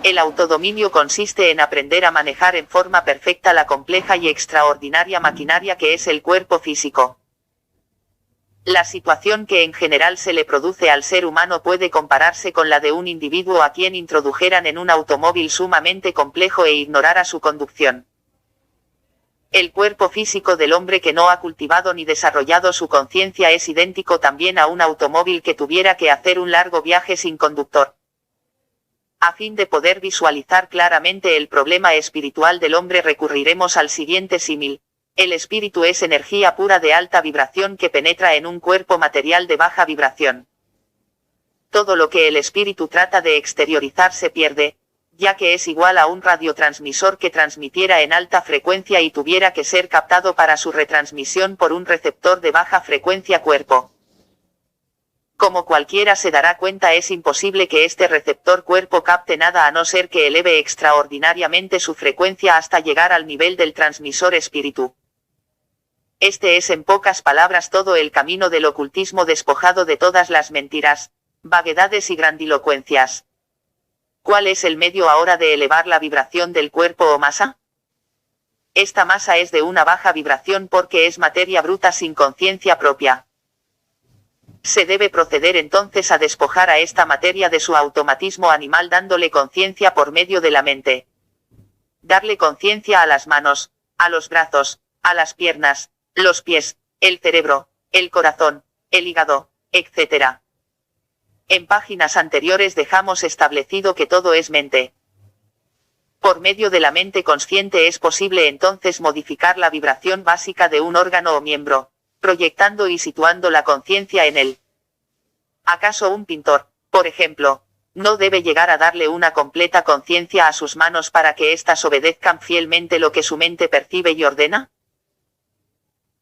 El autodominio consiste en aprender a manejar en forma perfecta la compleja y extraordinaria maquinaria que es el cuerpo físico. La situación que en general se le produce al ser humano puede compararse con la de un individuo a quien introdujeran en un automóvil sumamente complejo e ignorara su conducción. El cuerpo físico del hombre que no ha cultivado ni desarrollado su conciencia es idéntico también a un automóvil que tuviera que hacer un largo viaje sin conductor. A fin de poder visualizar claramente el problema espiritual del hombre recurriremos al siguiente símil. El espíritu es energía pura de alta vibración que penetra en un cuerpo material de baja vibración. Todo lo que el espíritu trata de exteriorizar se pierde, ya que es igual a un radiotransmisor que transmitiera en alta frecuencia y tuviera que ser captado para su retransmisión por un receptor de baja frecuencia cuerpo. Como cualquiera se dará cuenta, es imposible que este receptor cuerpo capte nada a no ser que eleve extraordinariamente su frecuencia hasta llegar al nivel del transmisor espíritu. Este es en pocas palabras todo el camino del ocultismo despojado de todas las mentiras, vaguedades y grandilocuencias. ¿Cuál es el medio ahora de elevar la vibración del cuerpo o masa? Esta masa es de una baja vibración porque es materia bruta sin conciencia propia. Se debe proceder entonces a despojar a esta materia de su automatismo animal dándole conciencia por medio de la mente. Darle conciencia a las manos, a los brazos, a las piernas, los pies, el cerebro, el corazón, el hígado, etc. En páginas anteriores dejamos establecido que todo es mente. Por medio de la mente consciente es posible entonces modificar la vibración básica de un órgano o miembro, proyectando y situando la conciencia en él. ¿Acaso un pintor, por ejemplo, no debe llegar a darle una completa conciencia a sus manos para que éstas obedezcan fielmente lo que su mente percibe y ordena?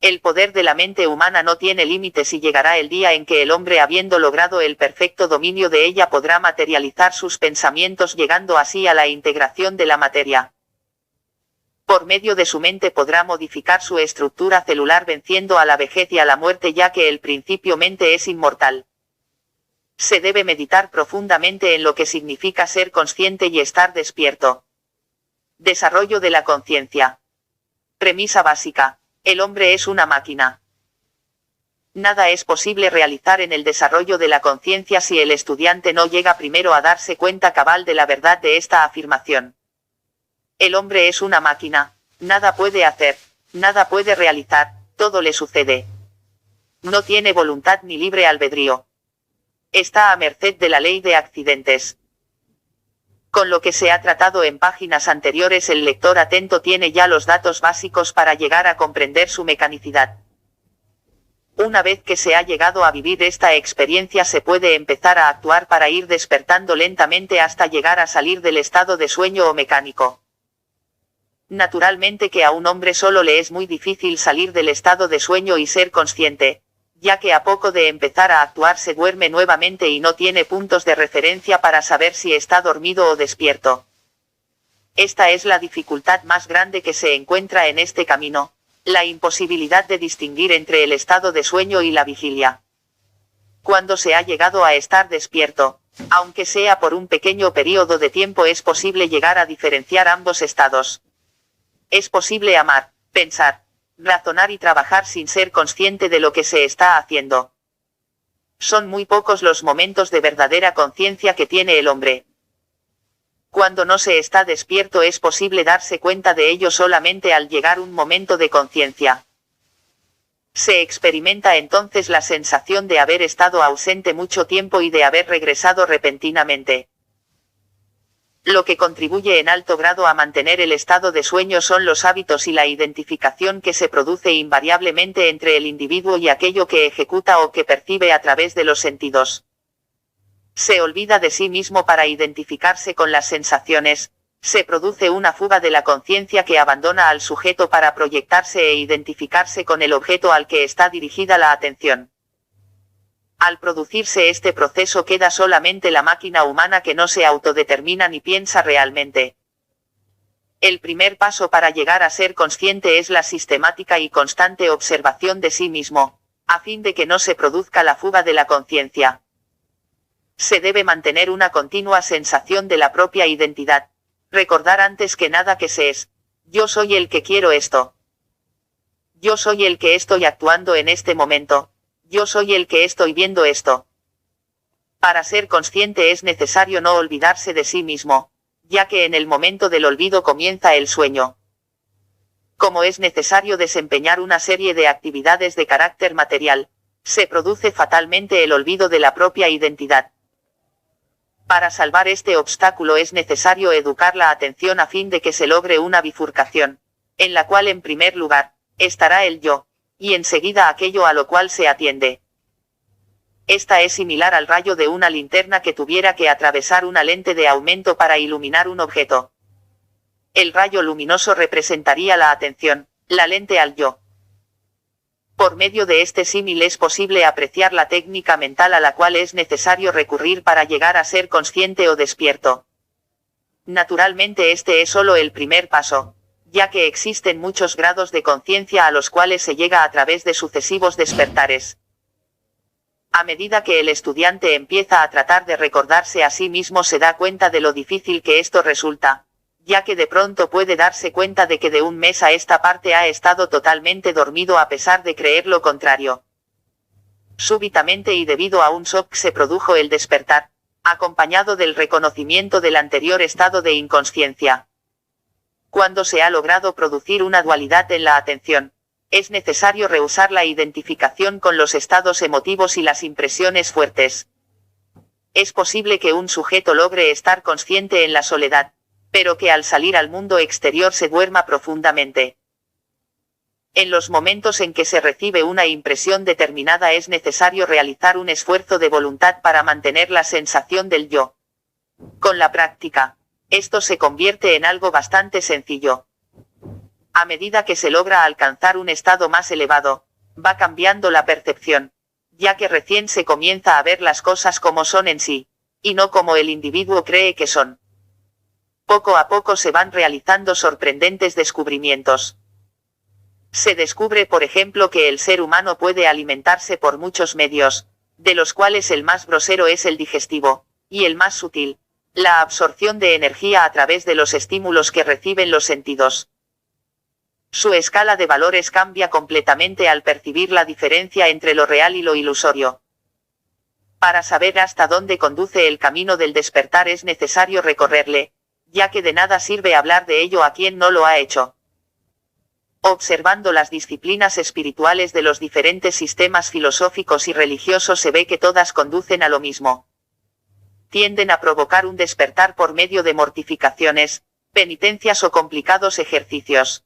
El poder de la mente humana no tiene límites y llegará el día en que el hombre, habiendo logrado el perfecto dominio de ella, podrá materializar sus pensamientos, llegando así a la integración de la materia. Por medio de su mente podrá modificar su estructura celular venciendo a la vejez y a la muerte, ya que el principio mente es inmortal. Se debe meditar profundamente en lo que significa ser consciente y estar despierto. Desarrollo de la conciencia. Premisa básica. El hombre es una máquina. Nada es posible realizar en el desarrollo de la conciencia si el estudiante no llega primero a darse cuenta cabal de la verdad de esta afirmación. El hombre es una máquina. Nada puede hacer, nada puede realizar, todo le sucede. No tiene voluntad ni libre albedrío. Está a merced de la ley de accidentes. Con lo que se ha tratado en páginas anteriores, el lector atento tiene ya los datos básicos para llegar a comprender su mecanicidad. Una vez que se ha llegado a vivir esta experiencia, se puede empezar a actuar para ir despertando lentamente hasta llegar a salir del estado de sueño o mecánico. Naturalmente que a un hombre solo le es muy difícil salir del estado de sueño y ser consciente, ya que a poco de empezar a actuar se duerme nuevamente y no tiene puntos de referencia para saber si está dormido o despierto. Esta es la dificultad más grande que se encuentra en este camino, la imposibilidad de distinguir entre el estado de sueño y la vigilia. Cuando se ha llegado a estar despierto, aunque sea por un pequeño periodo de tiempo, es posible llegar a diferenciar ambos estados. Es posible amar, pensar, razonar y trabajar sin ser consciente de lo que se está haciendo. Son muy pocos los momentos de verdadera conciencia que tiene el hombre. Cuando no se está despierto es posible darse cuenta de ello solamente al llegar un momento de conciencia. Se experimenta entonces la sensación de haber estado ausente mucho tiempo y de haber regresado repentinamente. Lo que contribuye en alto grado a mantener el estado de sueño son los hábitos y la identificación que se produce invariablemente entre el individuo y aquello que ejecuta o que percibe a través de los sentidos. Se olvida de sí mismo para identificarse con las sensaciones, se produce una fuga de la conciencia que abandona al sujeto para proyectarse e identificarse con el objeto al que está dirigida la atención. Al producirse este proceso queda solamente la máquina humana que no se autodetermina ni piensa realmente. El primer paso para llegar a ser consciente es la sistemática y constante observación de sí mismo, a fin de que no se produzca la fuga de la conciencia. Se debe mantener una continua sensación de la propia identidad. Recordar antes que nada que se es. Yo soy el que quiero esto. Yo soy el que estoy actuando en este momento. Yo soy el que estoy viendo esto. Para ser consciente es necesario no olvidarse de sí mismo, ya que en el momento del olvido comienza el sueño. Como es necesario desempeñar una serie de actividades de carácter material, se produce fatalmente el olvido de la propia identidad. Para salvar este obstáculo es necesario educar la atención a fin de que se logre una bifurcación, en la cual en primer lugar, estará el yo, y enseguida aquello a lo cual se atiende. Esta es similar al rayo de una linterna que tuviera que atravesar una lente de aumento para iluminar un objeto. El rayo luminoso representaría la atención, la lente al yo. Por medio de este símil es posible apreciar la técnica mental a la cual es necesario recurrir para llegar a ser consciente o despierto. Naturalmente este es solo el primer paso, ya que existen muchos grados de conciencia a los cuales se llega a través de sucesivos despertares. A medida que el estudiante empieza a tratar de recordarse a sí mismo se da cuenta de lo difícil que esto resulta, ya que de pronto puede darse cuenta de que de un mes a esta parte ha estado totalmente dormido a pesar de creer lo contrario. Súbitamente y debido a un shock se produjo el despertar, acompañado del reconocimiento del anterior estado de inconsciencia. Cuando se ha logrado producir una dualidad en la atención, es necesario rehusar la identificación con los estados emotivos y las impresiones fuertes. Es posible que un sujeto logre estar consciente en la soledad, pero que al salir al mundo exterior se duerma profundamente. En los momentos en que se recibe una impresión determinada es necesario realizar un esfuerzo de voluntad para mantener la sensación del yo. Con la práctica, esto se convierte en algo bastante sencillo. A medida que se logra alcanzar un estado más elevado, va cambiando la percepción, ya que recién se comienza a ver las cosas como son en sí, y no como el individuo cree que son. Poco a poco se van realizando sorprendentes descubrimientos. Se descubre, por ejemplo, que el ser humano puede alimentarse por muchos medios, de los cuales el más grosero es el digestivo, y el más sutil, la absorción de energía a través de los estímulos que reciben los sentidos. Su escala de valores cambia completamente al percibir la diferencia entre lo real y lo ilusorio. Para saber hasta dónde conduce el camino del despertar es necesario recorrerle, ya que de nada sirve hablar de ello a quien no lo ha hecho. Observando las disciplinas espirituales de los diferentes sistemas filosóficos y religiosos se ve que todas conducen a lo mismo. Tienden a provocar un despertar por medio de mortificaciones, penitencias o complicados ejercicios.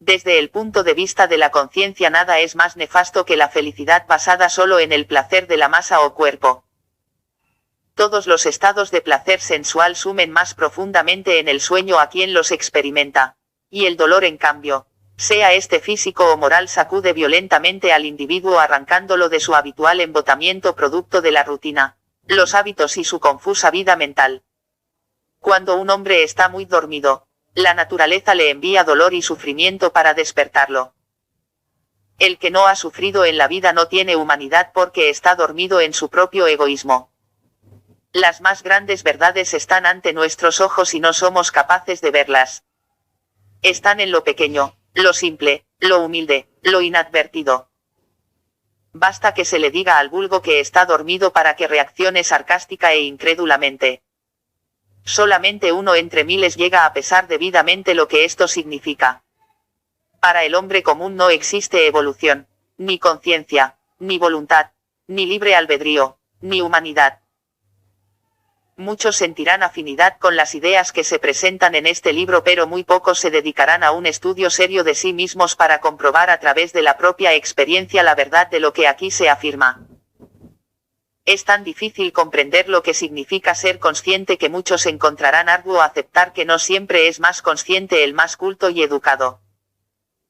Desde el punto de vista de la conciencia nada es más nefasto que la felicidad basada solo en el placer de la masa o cuerpo. Todos los estados de placer sensual sumen más profundamente en el sueño a quien los experimenta. Y el dolor en cambio, sea este físico o moral, sacude violentamente al individuo arrancándolo de su habitual embotamiento producto de la rutina, los hábitos y su confusa vida mental. Cuando un hombre está muy dormido, la naturaleza le envía dolor y sufrimiento para despertarlo. El que no ha sufrido en la vida no tiene humanidad porque está dormido en su propio egoísmo. Las más grandes verdades están ante nuestros ojos y no somos capaces de verlas. Están en lo pequeño, lo simple, lo humilde, lo inadvertido. Basta que se le diga al vulgo que está dormido para que reaccione sarcástica e incrédulamente. Solamente uno entre miles llega a pesar debidamente lo que esto significa. Para el hombre común no existe evolución, ni conciencia, ni voluntad, ni libre albedrío, ni humanidad. Muchos sentirán afinidad con las ideas que se presentan en este libro, pero muy pocos se dedicarán a un estudio serio de sí mismos para comprobar a través de la propia experiencia la verdad de lo que aquí se afirma. Es tan difícil comprender lo que significa ser consciente que muchos encontrarán arduo aceptar que no siempre es más consciente el más culto y educado.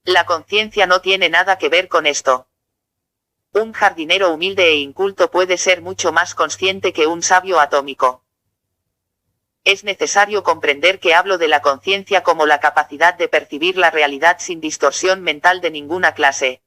La conciencia no tiene nada que ver con esto. Un jardinero humilde e inculto puede ser mucho más consciente que un sabio atómico. Es necesario comprender que hablo de la conciencia como la capacidad de percibir la realidad sin distorsión mental de ninguna clase.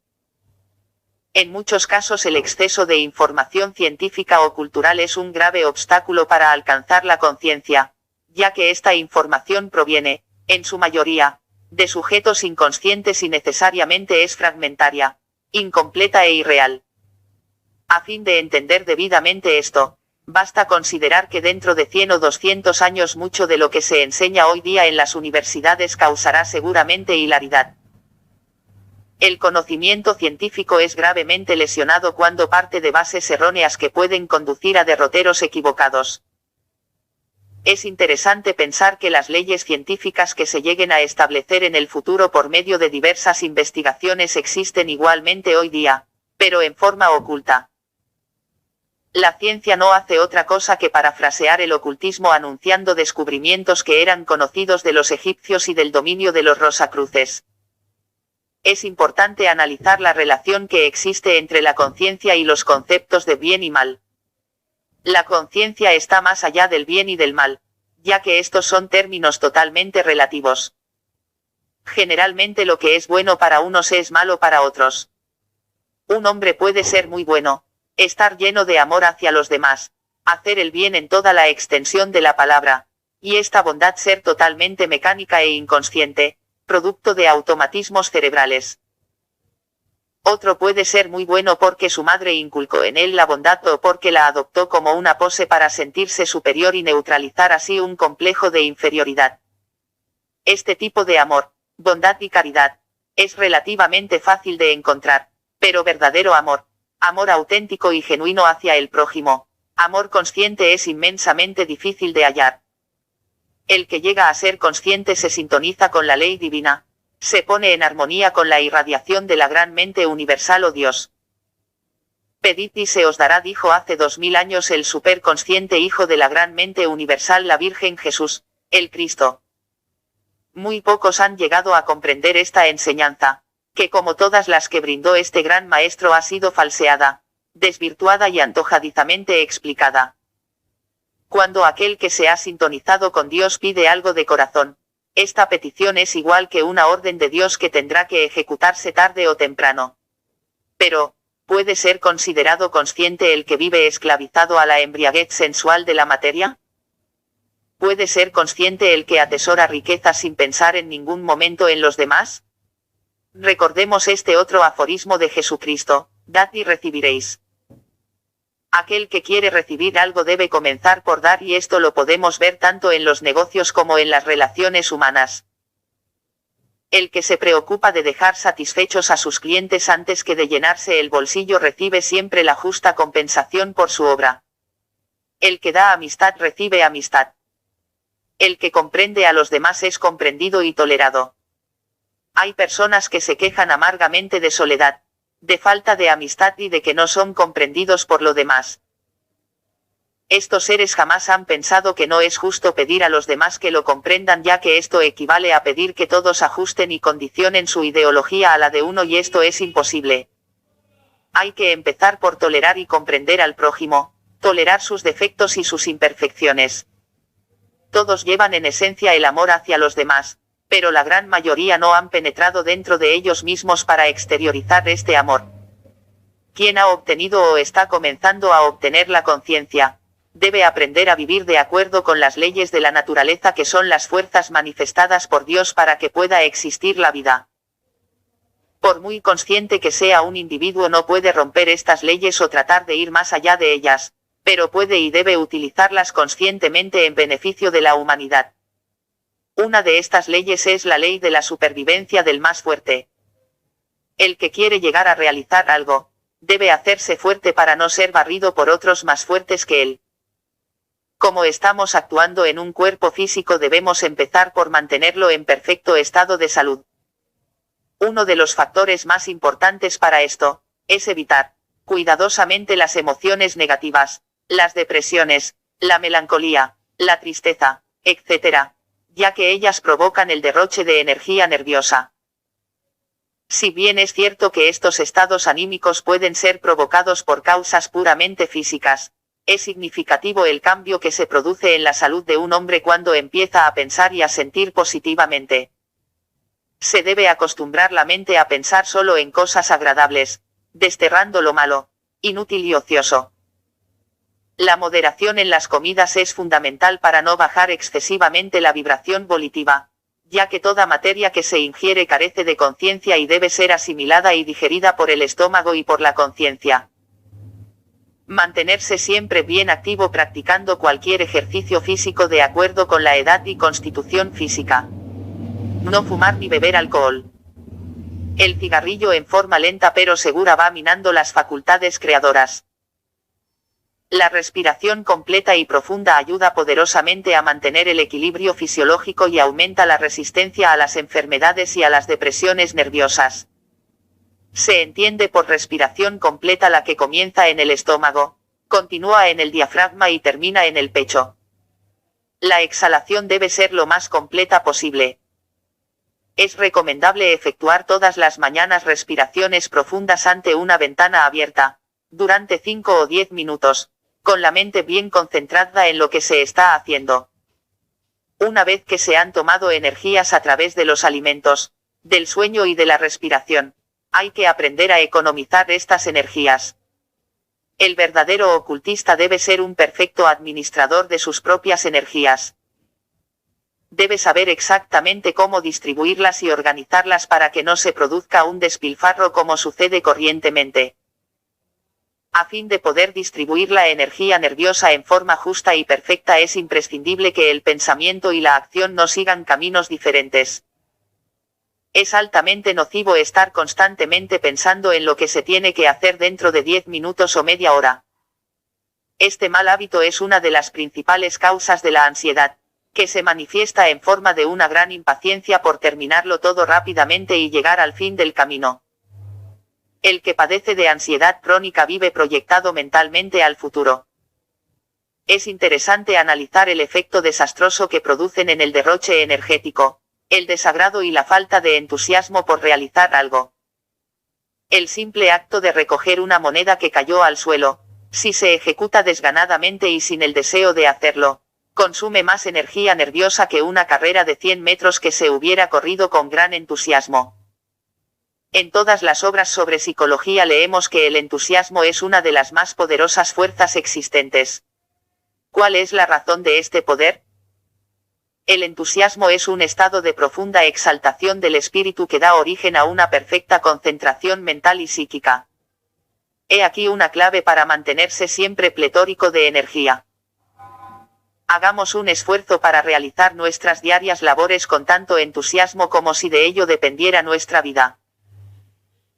En muchos casos el exceso de información científica o cultural es un grave obstáculo para alcanzar la conciencia, ya que esta información proviene, en su mayoría, de sujetos inconscientes y necesariamente es fragmentaria, incompleta e irreal. A fin de entender debidamente esto, basta considerar que dentro de 100 o 200 años mucho de lo que se enseña hoy día en las universidades causará seguramente hilaridad. El conocimiento científico es gravemente lesionado cuando parte de bases erróneas que pueden conducir a derroteros equivocados. Es interesante pensar que las leyes científicas que se lleguen a establecer en el futuro por medio de diversas investigaciones existen igualmente hoy día, pero en forma oculta. La ciencia no hace otra cosa que parafrasear el ocultismo anunciando descubrimientos que eran conocidos de los egipcios y del dominio de los Rosacruces. Es importante analizar la relación que existe entre la conciencia y los conceptos de bien y mal. La conciencia está más allá del bien y del mal, ya que estos son términos totalmente relativos. Generalmente lo que es bueno para unos es malo para otros. Un hombre puede ser muy bueno, Estar lleno de amor hacia los demás. Hacer el bien en toda la extensión de la palabra. Y esta bondad ser totalmente mecánica e inconsciente, producto de automatismos cerebrales. Otro puede ser muy bueno porque su madre inculcó en él la bondad o porque la adoptó como una pose para sentirse superior y neutralizar así un complejo de inferioridad. Este tipo de amor, bondad y caridad, es relativamente fácil de encontrar, pero verdadero amor, amor auténtico y genuino hacia el prójimo, amor consciente es inmensamente difícil de hallar. El que llega a ser consciente se sintoniza con la ley divina, se pone en armonía con la irradiación de la gran mente universal o Dios. Pedid y se os dará, dijo hace 2000 años el superconsciente hijo de la gran mente universal, la Virgen Jesús, el Cristo. Muy pocos han llegado a comprender esta enseñanza, que como todas las que brindó este gran maestro ha sido falseada, desvirtuada y antojadizamente explicada. Cuando aquel que se ha sintonizado con Dios pide algo de corazón, esta petición es igual que una orden de Dios que tendrá que ejecutarse tarde o temprano. Pero, ¿puede ser considerado consciente el que vive esclavizado a la embriaguez sensual de la materia? ¿Puede ser consciente el que atesora riqueza sin pensar en ningún momento en los demás? Recordemos este otro aforismo de Jesucristo: dad y recibiréis. Aquel que quiere recibir algo debe comenzar por dar, y esto lo podemos ver tanto en los negocios como en las relaciones humanas. El que se preocupa de dejar satisfechos a sus clientes antes que de llenarse el bolsillo recibe siempre la justa compensación por su obra. El que da amistad recibe amistad. El que comprende a los demás es comprendido y tolerado. Hay personas que se quejan amargamente de soledad, de falta de amistad y de que no son comprendidos por lo demás. Estos seres jamás han pensado que no es justo pedir a los demás que lo comprendan, ya que esto equivale a pedir que todos ajusten y condicionen su ideología a la de uno, y esto es imposible. Hay que empezar por tolerar y comprender al prójimo, tolerar sus defectos y sus imperfecciones. Todos llevan en esencia el amor hacia los demás, pero la gran mayoría no han penetrado dentro de ellos mismos para exteriorizar este amor. Quien ha obtenido o está comenzando a obtener la conciencia, debe aprender a vivir de acuerdo con las leyes de la naturaleza, que son las fuerzas manifestadas por Dios para que pueda existir la vida. Por muy consciente que sea un individuo, no puede romper estas leyes o tratar de ir más allá de ellas, pero puede y debe utilizarlas conscientemente en beneficio de la humanidad. Una de estas leyes es la ley de la supervivencia del más fuerte. El que quiere llegar a realizar algo, debe hacerse fuerte para no ser barrido por otros más fuertes que él. Como estamos actuando en un cuerpo físico, debemos empezar por mantenerlo en perfecto estado de salud. Uno de los factores más importantes para esto, es evitar cuidadosamente las emociones negativas, las depresiones, la melancolía, la tristeza, etc., ya que ellas provocan el derroche de energía nerviosa. Si bien es cierto que estos estados anímicos pueden ser provocados por causas puramente físicas, es significativo el cambio que se produce en la salud de un hombre cuando empieza a pensar y a sentir positivamente. Se debe acostumbrar la mente a pensar solo en cosas agradables, desterrando lo malo, inútil y ocioso. La moderación en las comidas es fundamental para no bajar excesivamente la vibración volitiva, ya que toda materia que se ingiere carece de conciencia y debe ser asimilada y digerida por el estómago y por la conciencia. Mantenerse siempre bien activo practicando cualquier ejercicio físico de acuerdo con la edad y constitución física. No fumar ni beber alcohol. El cigarrillo en forma lenta pero segura va minando las facultades creadoras. La respiración completa y profunda ayuda poderosamente a mantener el equilibrio fisiológico y aumenta la resistencia a las enfermedades y a las depresiones nerviosas. Se entiende por respiración completa la que comienza en el estómago, continúa en el diafragma y termina en el pecho. La exhalación debe ser lo más completa posible. Es recomendable efectuar todas las mañanas respiraciones profundas ante una ventana abierta, durante 5 o 10 minutos, con la mente bien concentrada en lo que se está haciendo. Una vez que se han tomado energías a través de los alimentos, del sueño y de la respiración, hay que aprender a economizar estas energías. El verdadero ocultista debe ser un perfecto administrador de sus propias energías. Debe saber exactamente cómo distribuirlas y organizarlas para que no se produzca un despilfarro como sucede corrientemente. A fin de poder distribuir la energía nerviosa en forma justa y perfecta es imprescindible que el pensamiento y la acción no sigan caminos diferentes. Es altamente nocivo estar constantemente pensando en lo que se tiene que hacer dentro de 10 minutos o media hora. Este mal hábito es una de las principales causas de la ansiedad, que se manifiesta en forma de una gran impaciencia por terminarlo todo rápidamente y llegar al fin del camino. El que padece de ansiedad crónica vive proyectado mentalmente al futuro. Es interesante analizar el efecto desastroso que producen en el derroche energético, el desagrado y la falta de entusiasmo por realizar algo. El simple acto de recoger una moneda que cayó al suelo, si se ejecuta desganadamente y sin el deseo de hacerlo, consume más energía nerviosa que una carrera de 100 metros que se hubiera corrido con gran entusiasmo. En todas las obras sobre psicología leemos que el entusiasmo es una de las más poderosas fuerzas existentes. ¿Cuál es la razón de este poder? El entusiasmo es un estado de profunda exaltación del espíritu que da origen a una perfecta concentración mental y psíquica. He aquí una clave para mantenerse siempre pletórico de energía. Hagamos un esfuerzo para realizar nuestras diarias labores con tanto entusiasmo como si de ello dependiera nuestra vida.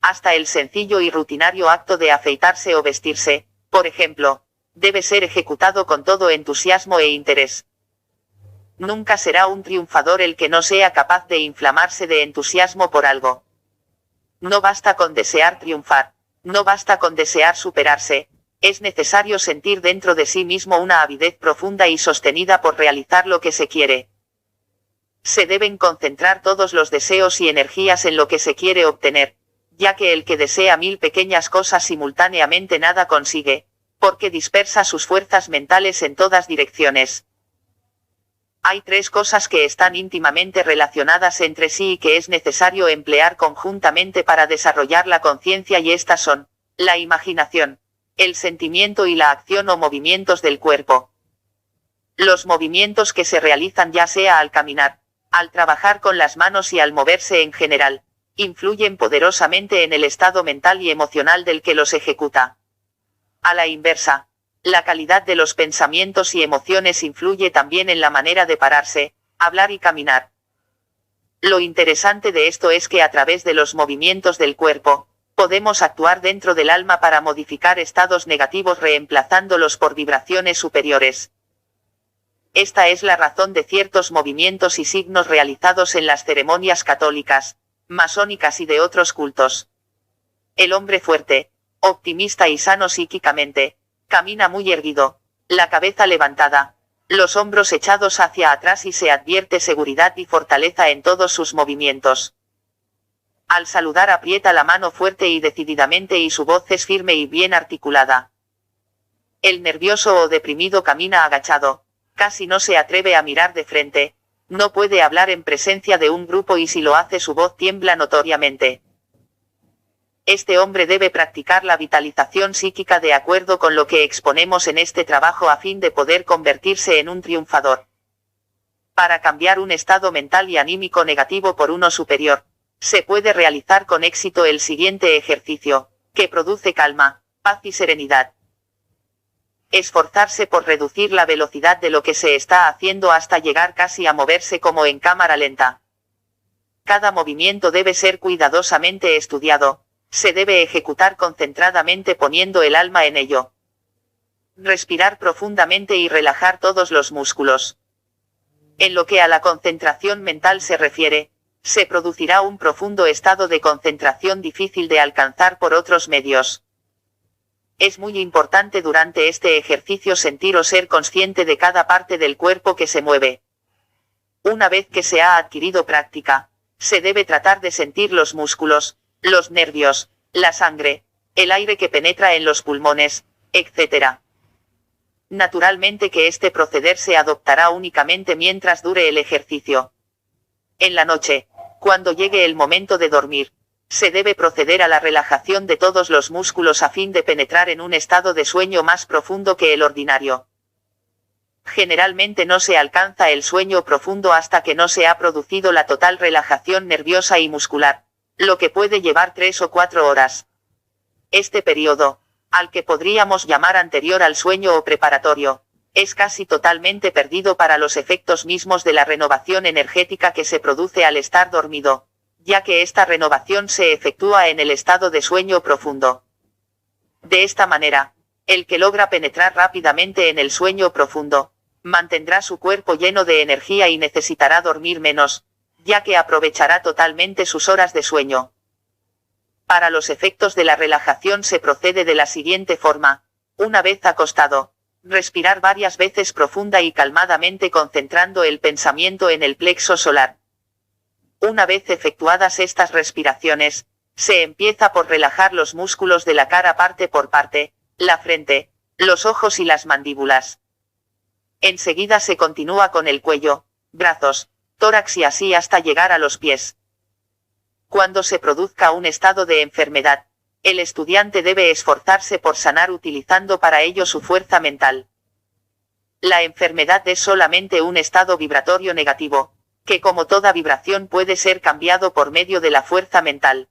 Hasta el sencillo y rutinario acto de afeitarse o vestirse, por ejemplo, debe ser ejecutado con todo entusiasmo e interés. Nunca será un triunfador el que no sea capaz de inflamarse de entusiasmo por algo. No basta con desear triunfar, no basta con desear superarse, es necesario sentir dentro de sí mismo una avidez profunda y sostenida por realizar lo que se quiere. Se deben concentrar todos los deseos y energías en lo que se quiere obtener, ya que el que desea 1000 pequeñas cosas simultáneamente nada consigue, porque dispersa sus fuerzas mentales en todas direcciones. Hay 3 cosas que están íntimamente relacionadas entre sí y que es necesario emplear conjuntamente para desarrollar la conciencia y estas son, la imaginación, el sentimiento y la acción o movimientos del cuerpo. Los movimientos que se realizan ya sea al caminar, al trabajar con las manos y al moverse en general, influyen poderosamente en el estado mental y emocional del que los ejecuta. A la inversa, la calidad de los pensamientos y emociones influye también en la manera de pararse, hablar y caminar. Lo interesante de esto es que a través de los movimientos del cuerpo, podemos actuar dentro del alma para modificar estados negativos reemplazándolos por vibraciones superiores. Esta es la razón de ciertos movimientos y signos realizados en las ceremonias católicas, masónicas y de otros cultos. El hombre fuerte, optimista y sano psíquicamente, camina muy erguido, la cabeza levantada, los hombros echados hacia atrás y se advierte seguridad y fortaleza en todos sus movimientos. Al saludar aprieta la mano fuerte y decididamente y su voz es firme y bien articulada. El nervioso o deprimido camina agachado, casi no se atreve a mirar de frente, no puede hablar en presencia de un grupo y si lo hace su voz tiembla notoriamente. Este hombre debe practicar la vitalización psíquica de acuerdo con lo que exponemos en este trabajo a fin de poder convertirse en un triunfador. Para cambiar un estado mental y anímico negativo por uno superior, se puede realizar con éxito el siguiente ejercicio, que produce calma, paz y serenidad. Esforzarse por reducir la velocidad de lo que se está haciendo hasta llegar casi a moverse como en cámara lenta. Cada movimiento debe ser cuidadosamente estudiado, se debe ejecutar concentradamente poniendo el alma en ello. Respirar profundamente y relajar todos los músculos. En lo que a la concentración mental se refiere, se producirá un profundo estado de concentración difícil de alcanzar por otros medios. Es muy importante durante este ejercicio sentir o ser consciente de cada parte del cuerpo que se mueve. Una vez que se ha adquirido práctica, se debe tratar de sentir los músculos, los nervios, la sangre, el aire que penetra en los pulmones, etc. Naturalmente que este proceder se adoptará únicamente mientras dure el ejercicio. En la noche, cuando llegue el momento de dormir, Se debe proceder a la relajación de todos los músculos a fin de penetrar en un estado de sueño más profundo que el ordinario. Generalmente no se alcanza el sueño profundo hasta que no se ha producido la total relajación nerviosa y muscular, lo que puede llevar 3 o 4 horas. Este periodo, al que podríamos llamar anterior al sueño o preparatorio, es casi totalmente perdido para los efectos mismos de la renovación energética que se produce al estar dormido, ya que esta renovación se efectúa en el estado de sueño profundo. De esta manera, el que logra penetrar rápidamente en el sueño profundo, mantendrá su cuerpo lleno de energía y necesitará dormir menos, ya que aprovechará totalmente sus horas de sueño. Para los efectos de la relajación se procede de la siguiente forma: una vez acostado, respirar varias veces profunda y calmadamente concentrando el pensamiento en el plexo solar. Una vez efectuadas estas respiraciones, se empieza por relajar los músculos de la cara parte por parte, la frente, los ojos y las mandíbulas. Enseguida se continúa con el cuello, brazos, tórax y así hasta llegar a los pies. Cuando se produzca un estado de enfermedad, el estudiante debe esforzarse por sanar utilizando para ello su fuerza mental. La enfermedad es solamente un estado vibratorio negativo, que como toda vibración puede ser cambiado por medio de la fuerza mental.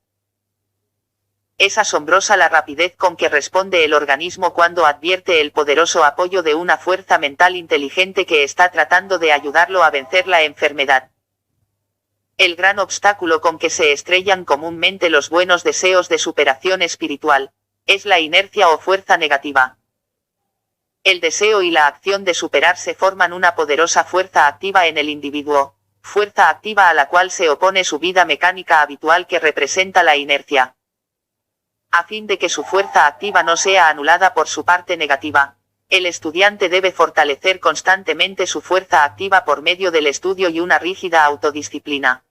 Es asombrosa la rapidez con que responde el organismo cuando advierte el poderoso apoyo de una fuerza mental inteligente que está tratando de ayudarlo a vencer la enfermedad. El gran obstáculo con que se estrellan comúnmente los buenos deseos de superación espiritual, es la inercia o fuerza negativa. El deseo y la acción de superarse forman una poderosa fuerza activa en el individuo, fuerza activa a la cual se opone su vida mecánica habitual que representa la inercia. A fin de que su fuerza activa no sea anulada por su parte negativa, el estudiante debe fortalecer constantemente su fuerza activa por medio del estudio y una rígida autodisciplina.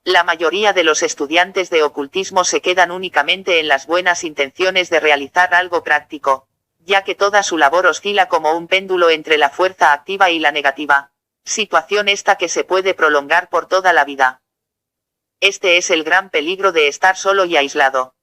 La mayoría de los estudiantes de ocultismo se quedan únicamente en las buenas intenciones de realizar algo práctico, ya que toda su labor oscila como un péndulo entre la fuerza activa y la negativa, situación esta que se puede prolongar por toda la vida. Este es el gran peligro de estar solo y aislado.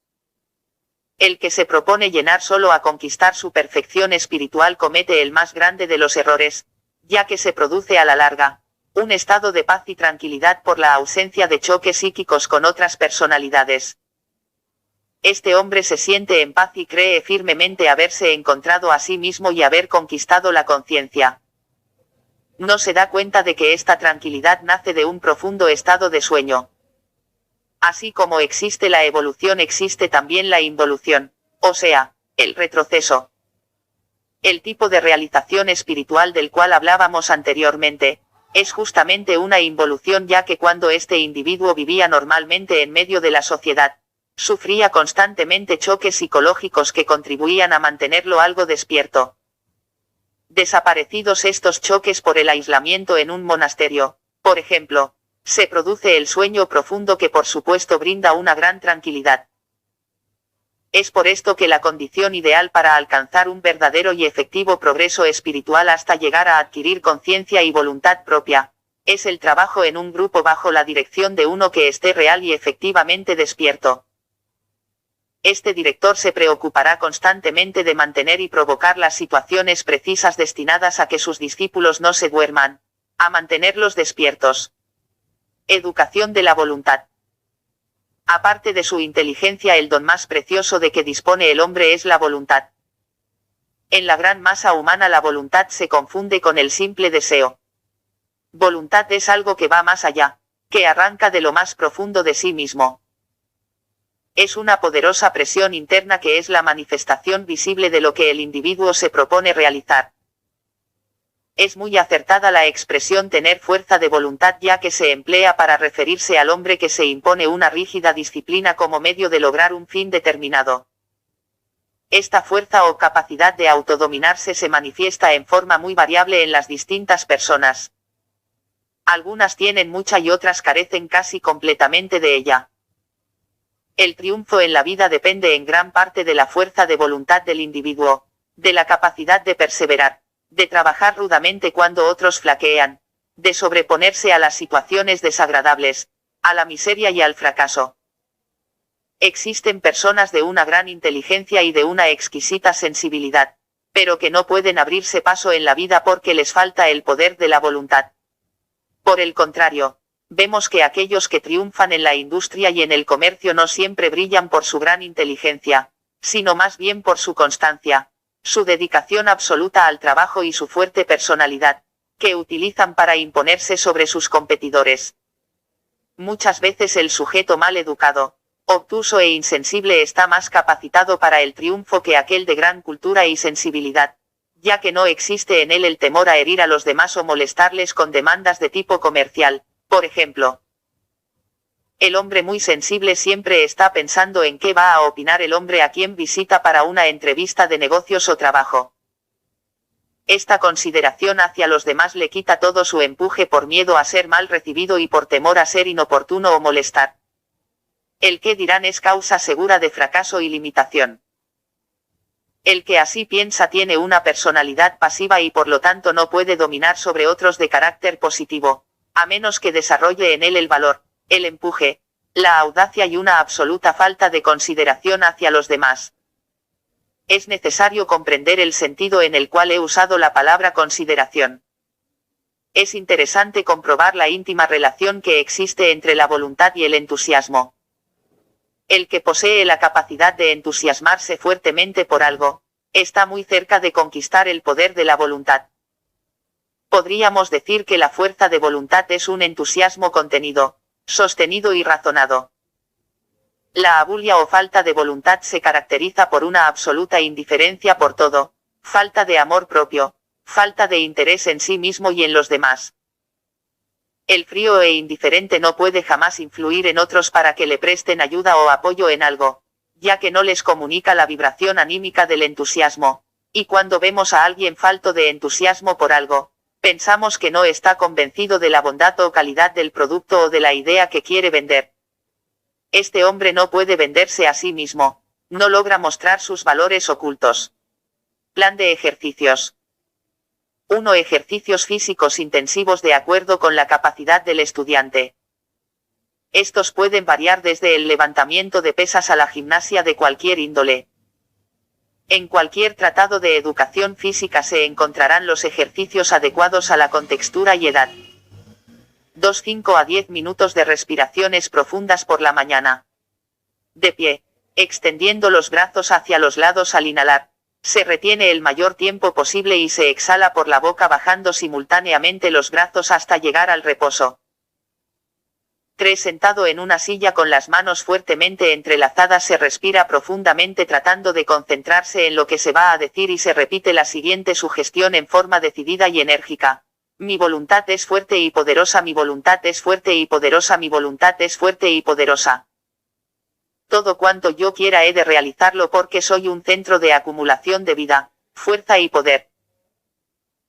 El que se propone llenar solo a conquistar su perfección espiritual comete el más grande de los errores, ya que se produce a la larga un estado de paz y tranquilidad por la ausencia de choques psíquicos con otras personalidades. Este hombre se siente en paz y cree firmemente haberse encontrado a sí mismo y haber conquistado la conciencia. No se da cuenta de que esta tranquilidad nace de un profundo estado de sueño. Así como existe la evolución, existe también la involución, o sea, el retroceso. El tipo de realización espiritual del cual hablábamos anteriormente, es justamente una involución, ya que cuando este individuo vivía normalmente en medio de la sociedad, sufría constantemente choques psicológicos que contribuían a mantenerlo algo despierto. Desaparecidos estos choques por el aislamiento en un monasterio, por ejemplo, se produce el sueño profundo que por supuesto brinda una gran tranquilidad. Es por esto que la condición ideal para alcanzar un verdadero y efectivo progreso espiritual hasta llegar a adquirir conciencia y voluntad propia, es el trabajo en un grupo bajo la dirección de uno que esté real y efectivamente despierto. Este director se preocupará constantemente de mantener y provocar las situaciones precisas destinadas a que sus discípulos no se duerman, a mantenerlos despiertos. Educación de la voluntad. Aparte de su inteligencia, el don más precioso de que dispone el hombre es la voluntad. En la gran masa humana la voluntad se confunde con el simple deseo. Voluntad es algo que va más allá, que arranca de lo más profundo de sí mismo. Es una poderosa presión interna que es la manifestación visible de lo que el individuo se propone realizar. Es muy acertada la expresión tener fuerza de voluntad, ya que se emplea para referirse al hombre que se impone una rígida disciplina como medio de lograr un fin determinado. Esta fuerza o capacidad de autodominarse se manifiesta en forma muy variable en las distintas personas. Algunas tienen mucha y otras carecen casi completamente de ella. El triunfo en la vida depende en gran parte de la fuerza de voluntad del individuo, de la capacidad de perseverar, de trabajar rudamente cuando otros flaquean, de sobreponerse a las situaciones desagradables, a la miseria y al fracaso. Existen personas de una gran inteligencia y de una exquisita sensibilidad, pero que no pueden abrirse paso en la vida porque les falta el poder de la voluntad. Por el contrario, vemos que aquellos que triunfan en la industria y en el comercio no siempre brillan por su gran inteligencia, sino más bien por su constancia, su dedicación absoluta al trabajo y su fuerte personalidad, que utilizan para imponerse sobre sus competidores. Muchas veces el sujeto mal educado, obtuso e insensible está más capacitado para el triunfo que aquel de gran cultura y sensibilidad, ya que no existe en él el temor a herir a los demás o molestarles con demandas de tipo comercial, por ejemplo. El hombre muy sensible siempre está pensando en qué va a opinar el hombre a quien visita para una entrevista de negocios o trabajo. Esta consideración hacia los demás le quita todo su empuje por miedo a ser mal recibido y por temor a ser inoportuno o molestar. El qué dirán es causa segura de fracaso y limitación. El que así piensa tiene una personalidad pasiva y por lo tanto no puede dominar sobre otros de carácter positivo, a menos que desarrolle en él el valor, el empuje, la audacia y una absoluta falta de consideración hacia los demás. Es necesario comprender el sentido en el cual he usado la palabra consideración. Es interesante comprobar la íntima relación que existe entre la voluntad y el entusiasmo. El que posee la capacidad de entusiasmarse fuertemente por algo, está muy cerca de conquistar el poder de la voluntad. Podríamos decir que la fuerza de voluntad es un entusiasmo contenido, sostenido y razonado. La abulia o falta de voluntad se caracteriza por una absoluta indiferencia por todo, falta de amor propio, falta de interés en sí mismo y en los demás. El frío e indiferente no puede jamás influir en otros para que le presten ayuda o apoyo en algo, ya que no les comunica la vibración anímica del entusiasmo, y cuando vemos a alguien falto de entusiasmo por algo, pensamos que no está convencido de la bondad o calidad del producto o de la idea que quiere vender. Este hombre no puede venderse a sí mismo, no logra mostrar sus valores ocultos. Plan de ejercicios. 1. Ejercicios físicos intensivos de acuerdo con la capacidad del estudiante. Estos pueden variar desde el levantamiento de pesas a la gimnasia de cualquier índole. En cualquier tratado de educación física se encontrarán los ejercicios adecuados a la contextura y edad. 2. 5 a 10 minutos de respiraciones profundas por la mañana. De pie, extendiendo los brazos hacia los lados al inhalar, se retiene el mayor tiempo posible y se exhala por la boca bajando simultáneamente los brazos hasta llegar al reposo. 3. Sentado en una silla con las manos fuertemente entrelazadas se respira profundamente tratando de concentrarse en lo que se va a decir y se repite la siguiente sugestión en forma decidida y enérgica. Mi voluntad es fuerte y poderosa, mi voluntad es fuerte y poderosa, mi voluntad es fuerte y poderosa. Todo cuanto yo quiera he de realizarlo porque soy un centro de acumulación de vida, fuerza y poder.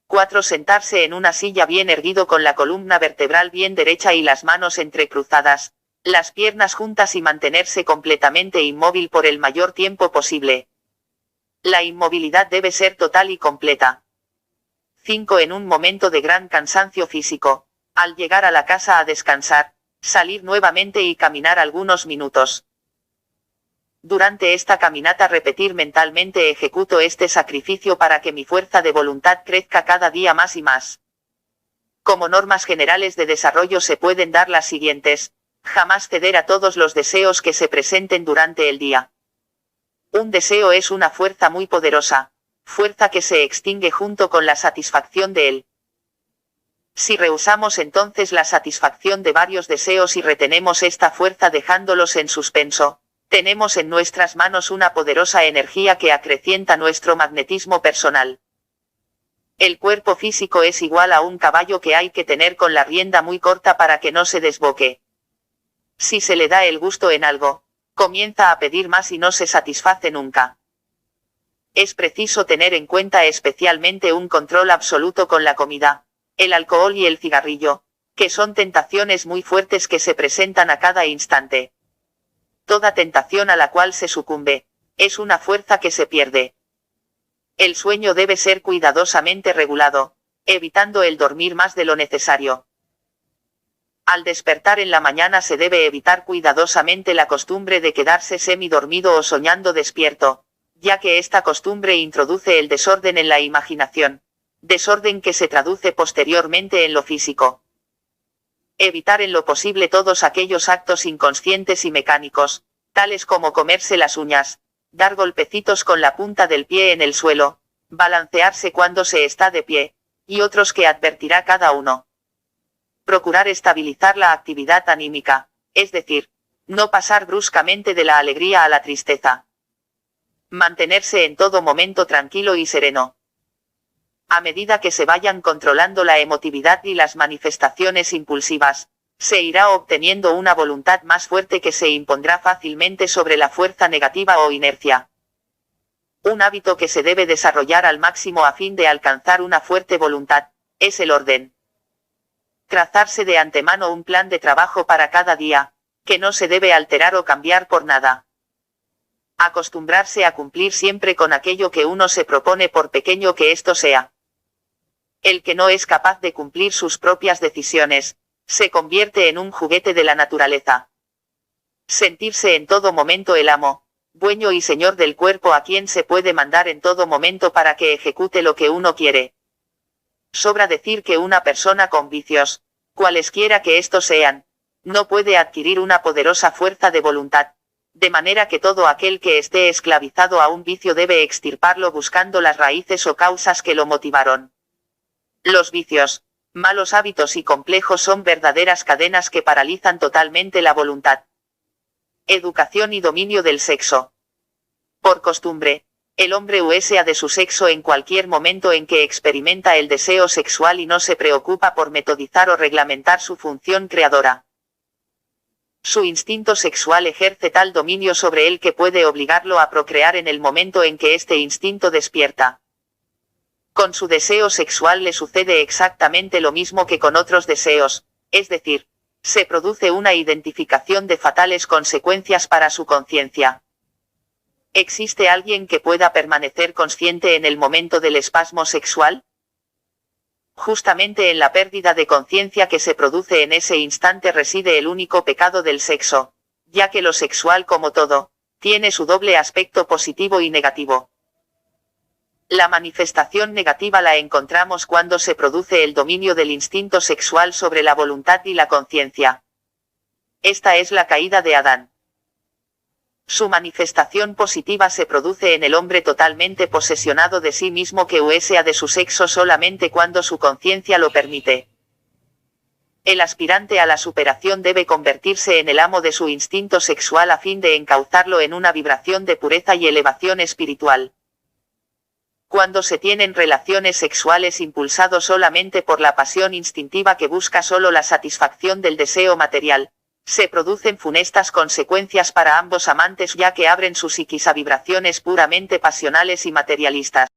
4. Sentarse en una silla bien erguido con la columna vertebral bien derecha y las manos entrecruzadas, las piernas juntas y mantenerse completamente inmóvil por el mayor tiempo posible. La inmovilidad debe ser total y completa. 5. En un momento de gran cansancio físico, al llegar a la casa a descansar, salir nuevamente y caminar algunos minutos. Durante esta caminata repetir mentalmente ejecuto este sacrificio para que mi fuerza de voluntad crezca cada día más y más. Como normas generales de desarrollo se pueden dar las siguientes: jamás ceder a todos los deseos que se presenten durante el día. Un deseo es una fuerza muy poderosa, fuerza que se extingue junto con la satisfacción de él. Si rehusamos entonces la satisfacción de varios deseos y retenemos esta fuerza dejándolos en suspenso, tenemos en nuestras manos una poderosa energía que acrecienta nuestro magnetismo personal. El cuerpo físico es igual a un caballo que hay que tener con la rienda muy corta para que no se desboque. Si se le da el gusto en algo, comienza a pedir más y no se satisface nunca. Es preciso tener en cuenta especialmente un control absoluto con la comida, el alcohol y el cigarrillo, que son tentaciones muy fuertes que se presentan a cada instante. Toda tentación a la cual se sucumbe, es una fuerza que se pierde. El sueño debe ser cuidadosamente regulado, evitando el dormir más de lo necesario. Al despertar en la mañana se debe evitar cuidadosamente la costumbre de quedarse semidormido o soñando despierto, ya que esta costumbre introduce el desorden en la imaginación, desorden que se traduce posteriormente en lo físico. Evitar en lo posible todos aquellos actos inconscientes y mecánicos, tales como comerse las uñas, dar golpecitos con la punta del pie en el suelo, balancearse cuando se está de pie, y otros que advertirá cada uno. Procurar estabilizar la actividad anímica, es decir, no pasar bruscamente de la alegría a la tristeza. Mantenerse en todo momento tranquilo y sereno. A medida que se vayan controlando la emotividad y las manifestaciones impulsivas, se irá obteniendo una voluntad más fuerte que se impondrá fácilmente sobre la fuerza negativa o inercia. Un hábito que se debe desarrollar al máximo a fin de alcanzar una fuerte voluntad, es el orden. Trazarse de antemano un plan de trabajo para cada día, que no se debe alterar o cambiar por nada. Acostumbrarse a cumplir siempre con aquello que uno se propone por pequeño que esto sea. El que no es capaz de cumplir sus propias decisiones, se convierte en un juguete de la naturaleza. Sentirse en todo momento el amo, dueño y señor del cuerpo a quien se puede mandar en todo momento para que ejecute lo que uno quiere. Sobra decir que una persona con vicios, cualesquiera que estos sean, no puede adquirir una poderosa fuerza de voluntad, de manera que todo aquel que esté esclavizado a un vicio debe extirparlo buscando las raíces o causas que lo motivaron. Los vicios, malos hábitos y complejos son verdaderas cadenas que paralizan totalmente la voluntad. Educación y dominio del sexo. Por costumbre, el hombre usa de su sexo en cualquier momento en que experimenta el deseo sexual y no se preocupa por metodizar o reglamentar su función creadora. Su instinto sexual ejerce tal dominio sobre él que puede obligarlo a procrear en el momento en que este instinto despierta. Con su deseo sexual le sucede exactamente lo mismo que con otros deseos, es decir, se produce una identificación de fatales consecuencias para su conciencia. ¿Existe alguien que pueda permanecer consciente en el momento del espasmo sexual? Justamente en la pérdida de conciencia que se produce en ese instante reside el único pecado del sexo, ya que lo sexual como todo, tiene su doble aspecto positivo y negativo. La manifestación negativa la encontramos cuando se produce el dominio del instinto sexual sobre la voluntad y la conciencia. Esta es la caída de Adán. Su manifestación positiva se produce en el hombre totalmente posesionado de sí mismo que huesea de su sexo solamente cuando su conciencia lo permite. El aspirante a la superación debe convertirse en el amo de su instinto sexual a fin de encauzarlo en una vibración de pureza y elevación espiritual. Cuando se tienen relaciones sexuales impulsados solamente por la pasión instintiva que busca solo la satisfacción del deseo material, se producen funestas consecuencias para ambos amantes ya que abren su psiquis a vibraciones puramente pasionales y materialistas.